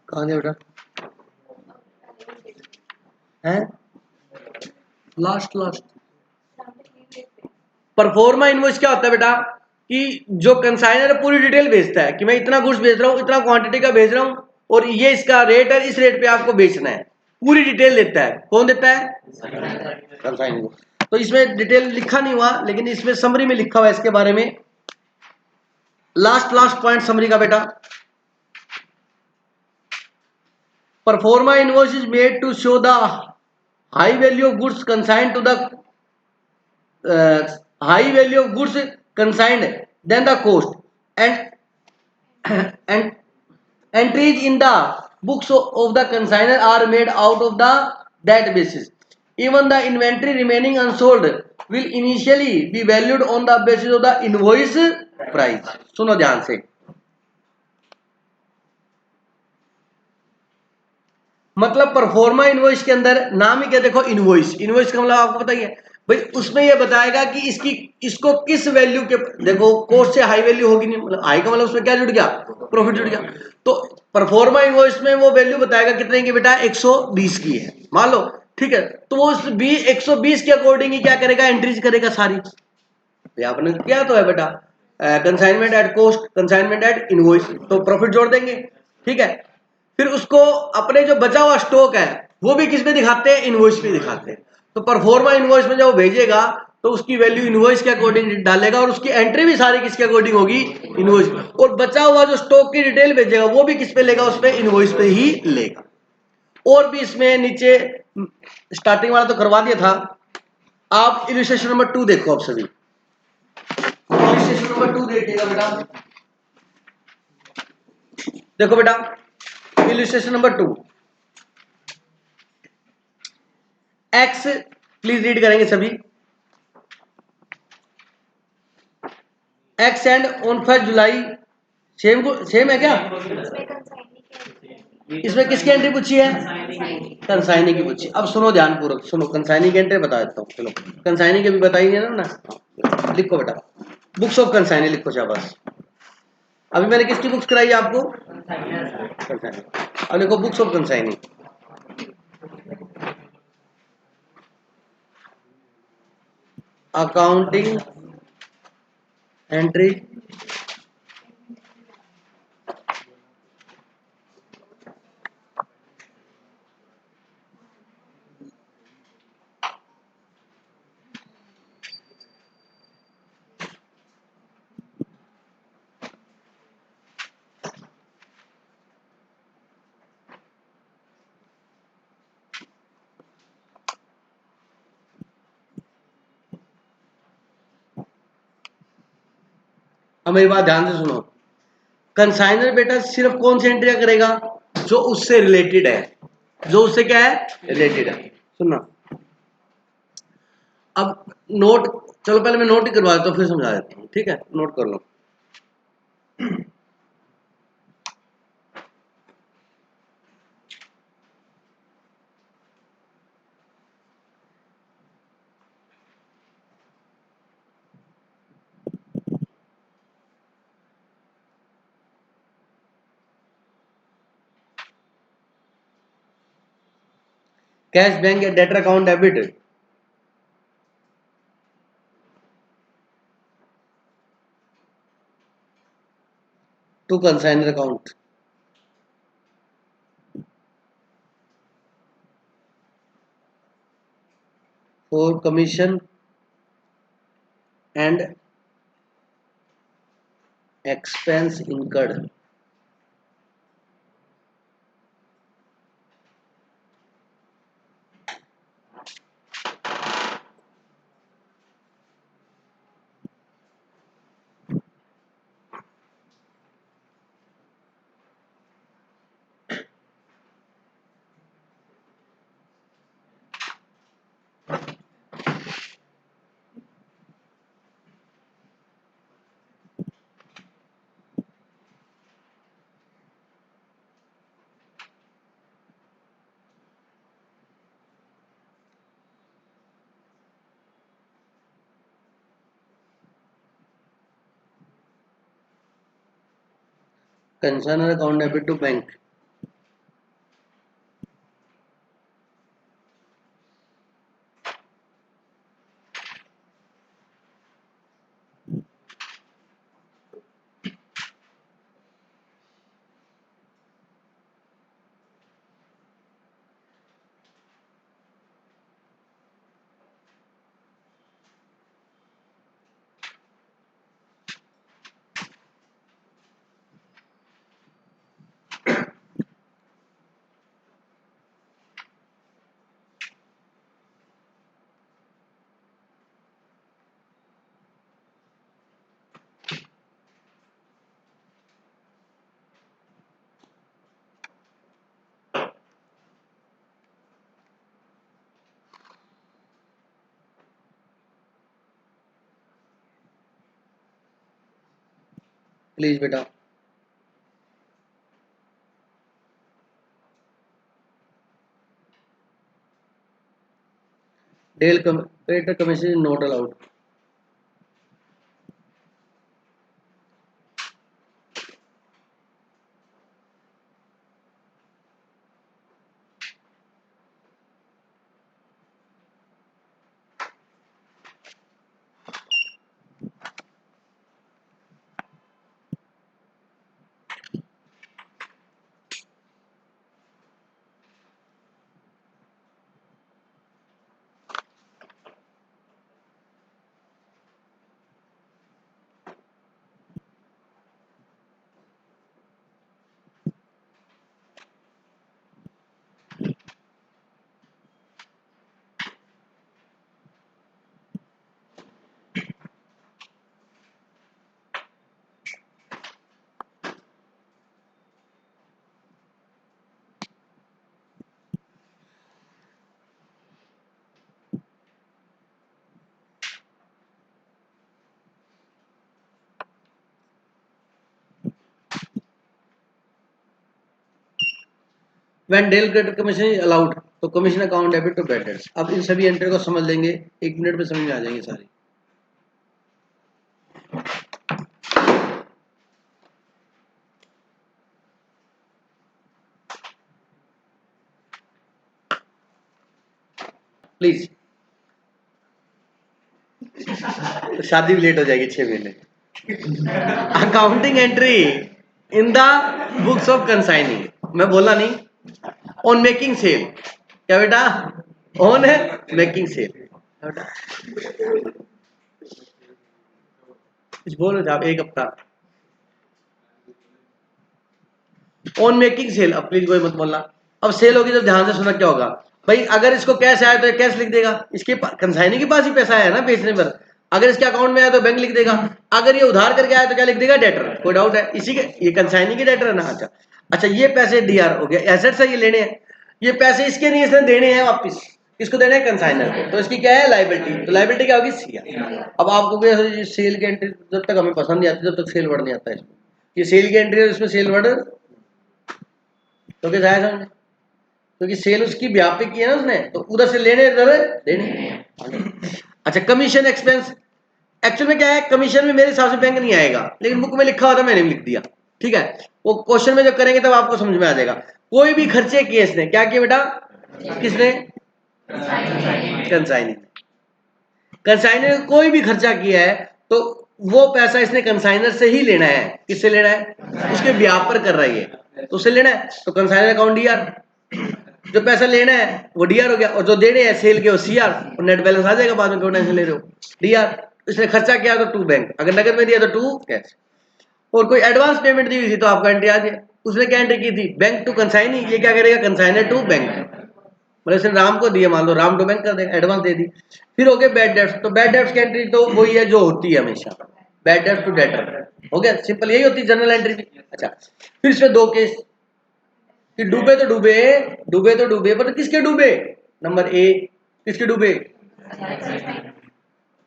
कहाँ गया बेटा? हैं लास्ट लास्ट परफॉर्मा इनवॉइस क्या होता है बेटा कि जो कंसाइनर पूरी डिटेल भेजता है कि मैं इतना गुड्स भेज रहा हूँ, इतना क्वांटिटी का भेज रहा हूँ, और ये इसका रेट है, इस रेट पे आपको बेचना है, पूरी डिटेल देता है। कौन देता है? कंसाइनर। तो इसमें डिटेल लिखा नहीं हुआ, लेकिन इसमें समरी में लिखा हुआ है इसके बारे में, लास्ट लास्ट पॉइंट समरी का बेटा। Proforma invoice is made to show the high value of goods consigned to the high value of goods consigned than the cost, and entries in the books of the consignor are made out of the that basis. Even the inventory remaining unsold will initially be valued on the basis of the invoice price. सुनो ध्यान से, मतलब proforma invoice के अंदर नाम ही क्या, देखो invoice, invoice का मतलब आपको पता ही है भाई, उसमें ये बताएगा कि इसको किस वैल्यू के, देखो कोस्ट से हाई वैल्यू होगी नहीं, मतलब हाई का मतलब उसमें क्या जुड़ गया, प्रॉफिट जुड़ गया, तो परफॉर्मा इनवॉइस में वो वैल्यू बताएगा कितने की बेटा, 120 की है मान लो, ठीक है, तो वो उस 120 के अकॉर्डिंग ही क्या करेगा, एंट्रीज करेगा सारी, आपने क्या तो है बेटा consignment at cost, consignment at invoice, तो प्रॉफिट जोड़ देंगे, ठीक है, फिर उसको अपने जो बचा हुआ स्टॉक है वो भी किस पे दिखाते हैं, इनवॉइस पे दिखाते हैं, तो परफॉर्मा इनवॉइस में जब वो भेजेगा तो उसकी वैल्यू इनवॉइस के अकॉर्डिंग डालेगा, और उसकी एंट्री भी सारी किसके अकॉर्डिंग होगी, इनवॉइस, और बचा हुआ जो स्टॉक की डिटेल भेजेगा वो भी किस पे लेगा, उस पे इनवॉइस पे ही लेगा। और भी इसमें नीचे स्टार्टिंग वाला तो करवा दिया था, आप इलस्ट्रेशन नंबर 2 देखो, आप सभी इलस्ट्रेशन नंबर 2 देखिएगा बेटा, देखो बेटा illustration number 2, x please read करेंगे सभी, x and on 1 July same है क्या, इसमें किसकी एंट्री पूछी है? कंसाइनी की पूछी। अब सुनो ध्यानपूर्वक सुनो, कंसाइनी की एंट्री बता देता हूँ। चलो कंसाइनी की भी बताइए ना। लिखो बेटा, बुक्स ऑफ कंसाइनी लिखो शाबाश। अभी मैंने किसकी बुक्स कराई आपको? कंसाइनी। अब लिखो books of consignee. Accounting entry अब मेरी बात ध्यान से सुनो। कंसाइनर बेटा सिर्फ कौन सी एंट्रियां करेगा? जो उससे रिलेटेड है। जो उससे क्या है? रिलेटेड है। सुनना अब नोट, चलो पहले मैं नोट ही करवा देता हूँ फिर समझा देता हूँ, ठीक है? नोट कर लो। कैश बैंक या debtor account debit to consignor account for commission and expense incurred. Consignor account debit to bank. Please बेटा। Del credere commission not allowed. When del credere commission is allowed, तो commission account debit to bad debts. अब इन सभी entry को समझ लेंगे, 1 minute में समझ में आ जाएंगे सारी। प्लीज, तो शादी भी लेट हो जाएगी 6 महीने। Accounting entry in the books of consigning, मैं बोला नहीं, ऑन मेकिंग सेल, क्या बेटा, ऑन है मेकिंग सेल, कुछ बोल रहे थे आप, एक हफ्ता ऑन मेकिंग सेल। अब प्लीज कोई मत बोलना। अब सेल होगी तो ध्यान से सुना क्या होगा भाई, अगर इसको कैश आया तो कैश लिख देगा, इसके कंसाइनी के पास ही पैसा आया ना बेचने पर, अगर इसके अकाउंट में आया तो बैंक लिख देगा, अगर ये उधार करके आया तो क्या लिख देगा, डेटर। कोई डाउट है इसी के, ये कंसाइनी के डेटर है ना। अच्छा अच्छा, ये पैसे डीआर हो गया, एसेट्स है, ये लेने हैं, ये पैसे इसके नहीं, इसने देने हैं वापिस, इसको देने हैं कंसाइनर को, तो इसकी क्या है, लाइबिलिटी। तो लाइबिलिटी क्या होगी, सीआर। अब आपको सेल की एंट्री जब तक हमें पसंद नहीं आती जब तक सेल वर्ड नहीं आता है इसमें, ये सेल की एंट्री है, इसमें सेल वर्ड तो क्या समझे, क्योंकि सेल उसकी व्यापक की है ना उसने, तो उधर से लेने इधर देने। अच्छा, कमीशन एक्सपेंस, एक्चुअल में क्या है, कमीशन में मेरे हिसाब से बैंक नहीं आएगा, लेकिन बुक में लिखा हुआ था, मैंने भी लिख दिया, ठीक है। वो क्वेश्चन में जब करेंगे तब आपको समझ में आ जाएगा। कोई भी खर्चे किए इसने, क्या किया बेटा, किसने, कंसाइनी, कंसाइनर कोई भी खर्चा किया है तो वो पैसा इसने कंसाइनर से ही लेना है। किससे लेना है, उसके ब्याह पर कर रही है तो उससे लेना है, तो कंसाइनर अकाउंट डीआर, जो पैसा लेना है वो डीआर हो गया, और जो देने हैं सेल के वो सीआर, और नेट बैलेंस आ जाएगा बाद में, क्यों टेंशन ले रहे हो, डीआर। इसने खर्चा किया तो टू बैंक, अगर नगद में दिया तो टू कैश, और कोई एडवांस पेमेंट दी हुई थी तो आपका एंट्री आ जाए। उसने क्या एंट्री की थी, बैंक टू कंसाइनी, ये क्या करेगा, कंसाइनर टू बैंक, मतलब इसने राम को दिया, मान लो राम टू बैंक कर देगा, एडवांस दे दी। फिर हो गए बैड डेट्स, तो बैड डेट्स की एंट्री तो वही है जो होती है हमेशा, बैड डेट्स टू डेटर, हो गया सिंपल, यही होती है जनरल एंट्री भी। अच्छा, फिर इसमें दो केस कि डूबे तो डूबे, डूबे तो डूबे, पर किसके डूबे, नंबर ए, किसके डूबे,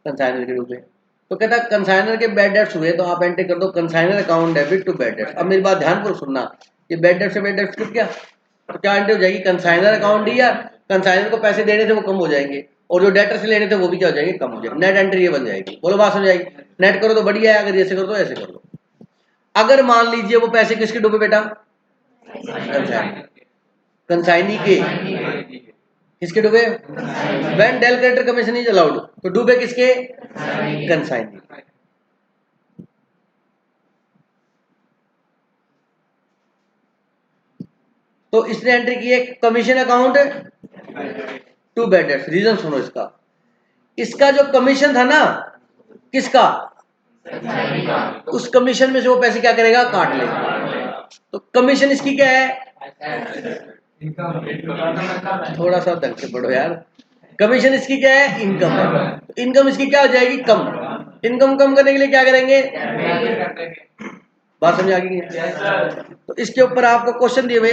कंसाइनर के डूबे। तो कहता है कंसाइनर के बैड डेट्स हुए तो आप एंट्री कर दो consignor account debit to bad debts. अब मेरी बात ध्यानपूर्वक सुनना, ये बैड डेट्स से बैड डेट्स टूट गया तो क्या एंट्री हो जाएगी, कंसाइनर अकाउंट डी, या कंसाइनर को पैसे देने थे वो कम हो जाएंगे, और जो डेटर से लेने थे वो भी क्या हो जाएंगे, कम हो जाएंगे। नेट एंट्री ये बन जाएगी, बोलो बात समझ आएगी। नेट करो तो बढ़िया है, अगर ऐसे कर दो ऐसे कर दो। अगर मान लीजिए वो पैसे किसके डूबे बेटा, कंसाइनी के, किसके डूबे, when del credere commission is allowed, तो डूबे किसके, कंसाइनी। तो इसने एंट्री की है commission account to bad debts. Reason सुनो इसका, इसका जो कमीशन था ना, किसका, उस कमीशन में से वो पैसे क्या करेगा, काट लेगा। तो कमीशन इसकी क्या है, थोड़ा सा ढंग से पढ़ो यार, कमीशन इसकी क्या है, इनकम है। तो इनकम इसकी क्या हो जाएगी, कम। इनकम कम करने के लिए क्या करेंगे, बात समझ आ गई है। तो इसके ऊपर आपको क्वेश्चन दिए हुए,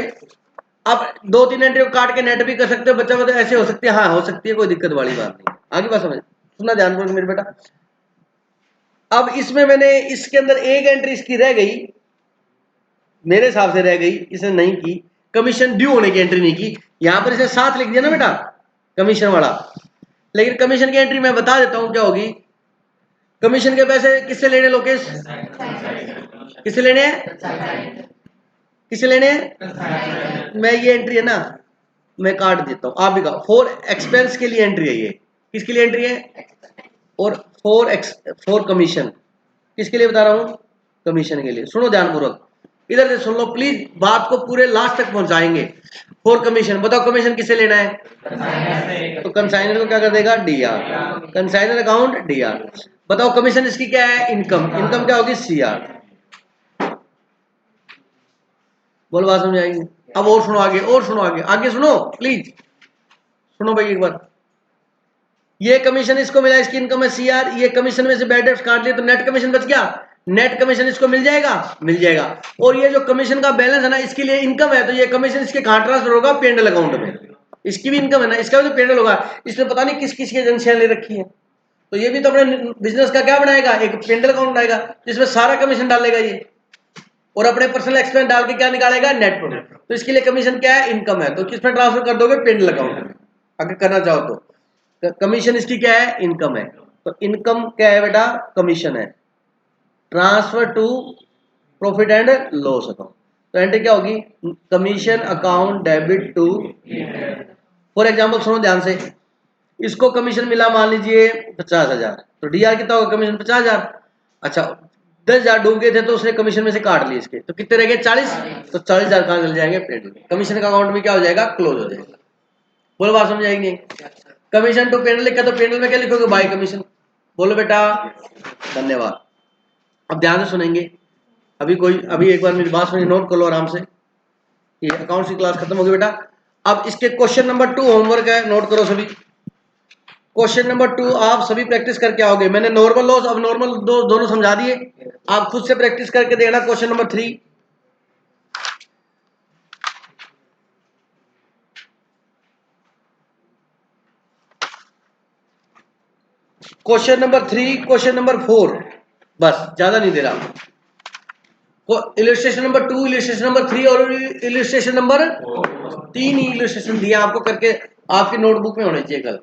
आप 2-3 एंट्री को काट के नेट भी कर सकते हो, बच्चा मतलब ऐसे हो सकती है, हाँ हो सकती है, कोई दिक्कत वाली बात नहीं। आगे बात समझ, सुनना ध्यानपूर्वक मेरे बेटा। अब इसमें मैंने इसके अंदर एक एंट्री इसकी रह गई, मेरे हिसाब से रह गई, इसने नहीं की, कमीशन ड्यू होने की एंट्री नहीं की। यहां पर इसे साथ लिख दिया ना बेटा, कमीशन वाला, लेकिन कमीशन की एंट्री मैं बता देता हूं क्या होगी। कमीशन के पैसे किससे लेने, लोकेश किससे लेने हैं, किससे लेने हैं, मैं ये एंट्री है ना मैं काट देता हूं, आप भी कहो, फॉर एक्सपेंस के लिए एंट्री है ये, किसके लिए एंट्री है, और फॉर कमीशन, किसके लिए बता रहा हूं, कमीशन के लिए। सुनो ध्यानपूर्वक, इधर से सुन लो प्लीज, बात को पूरे लास्ट तक पहुंचाएंगे। फॉर कमीशन, बताओ कमीशन किसे लेना है, तो कंसाइनर को क्या कर देगा, डीआर, कंसाइनर अकाउंट डीआर। बताओ कमीशन इसकी क्या है, इनकम, इनकम क्या होगी, सीआर। बोलो बात समझ आएगी। अब और सुनो आगे, और सुनो आगे, आगे सुनो प्लीज, सुनो भाई एक बार। ये कमीशन इसको मिला, इसकी इनकम है सीआर, ये कमीशन में से बैड डेट्स काट लिए तो नेट कमीशन बच गया, नेट कमीशन इसको मिल जाएगा, मिल जाएगा। और ये जो कमीशन का बैलेंस है ना, इसके लिए इनकम है, तो ये कमीशन इसके कहां ट्रांसफर होगा, पेंडल अकाउंट में। इसकी भी इनकम है ना, इसका भी तो पेंडल होगा, इसने पता नहीं किस किस की एजेंसियां ले रखी है, तो ये भी तो अपने बिजनेस का क्या बनाएगा, एक पेंडल अकाउंट बनाएगा जिसमें सारा कमीशन डालेगा ये, और अपने पर्सनल एक्सपेंस डाल के क्या निकालेगा, नेट प्रॉफिट। तो इसके लिए कमीशन क्या है, इनकम है, तो किसमें ट्रांसफर कर दोगे, पेंडल अकाउंट में अगर करना चाहो तो। कमीशन इसकी क्या है, इनकम है, तो इनकम क्या है बेटा, कमीशन है। Transfer to profit and loss account, तो एंट्री क्या होगी, commission account debit to. For example सुनो ध्यान से, इसको कमीशन मिला मान लीजिए 50,000, तो डीआर कितना होगा, कमीशन 50,000। अच्छा 10,000 डूब गए थे तो उसने कमीशन में से काट लिए इसके, तो कितने रह गए 40, तो 40,000 कहाँ चले जाएंगे, पेंडल। कमीशन का अकाउंट में क्या हो जाएगा, क्लोज हो जाएगा। बोलो बात समझ आएगी। कमीशन टू पेंडल लिखा, तो पेंडल में क्या लिखोगे, बाय कमीशन। बोलो बेटा, धन्यवाद। अब ध्यान से सुनेंगे, अभी एक बार मेरी बात सुनिए, नोट कर लो आराम से। ये अकाउंट्स की क्लास खत्म होगी बेटा। अब इसके क्वेश्चन नंबर 2 होमवर्क है, नोट करो सभी। क्वेश्चन नंबर 2 आप सभी प्रैक्टिस करके आओगे। मैंने नॉर्मल लॉस अब नॉर्मल दोनों समझा दिए, आप खुद से प्रैक्टिस करके देना। Question number 3, question number 3, question number 4, बस ज्यादा नहीं दे रहा। इलिस्ट्रेशन नंबर 2, इलिस्ट्रेशन नंबर 3 और इलिस्ट्रेशन नंबर 3 ही इलिस्ट्रेशन दिया आपको करके, आपकी नोटबुक में होने चाहिए कल।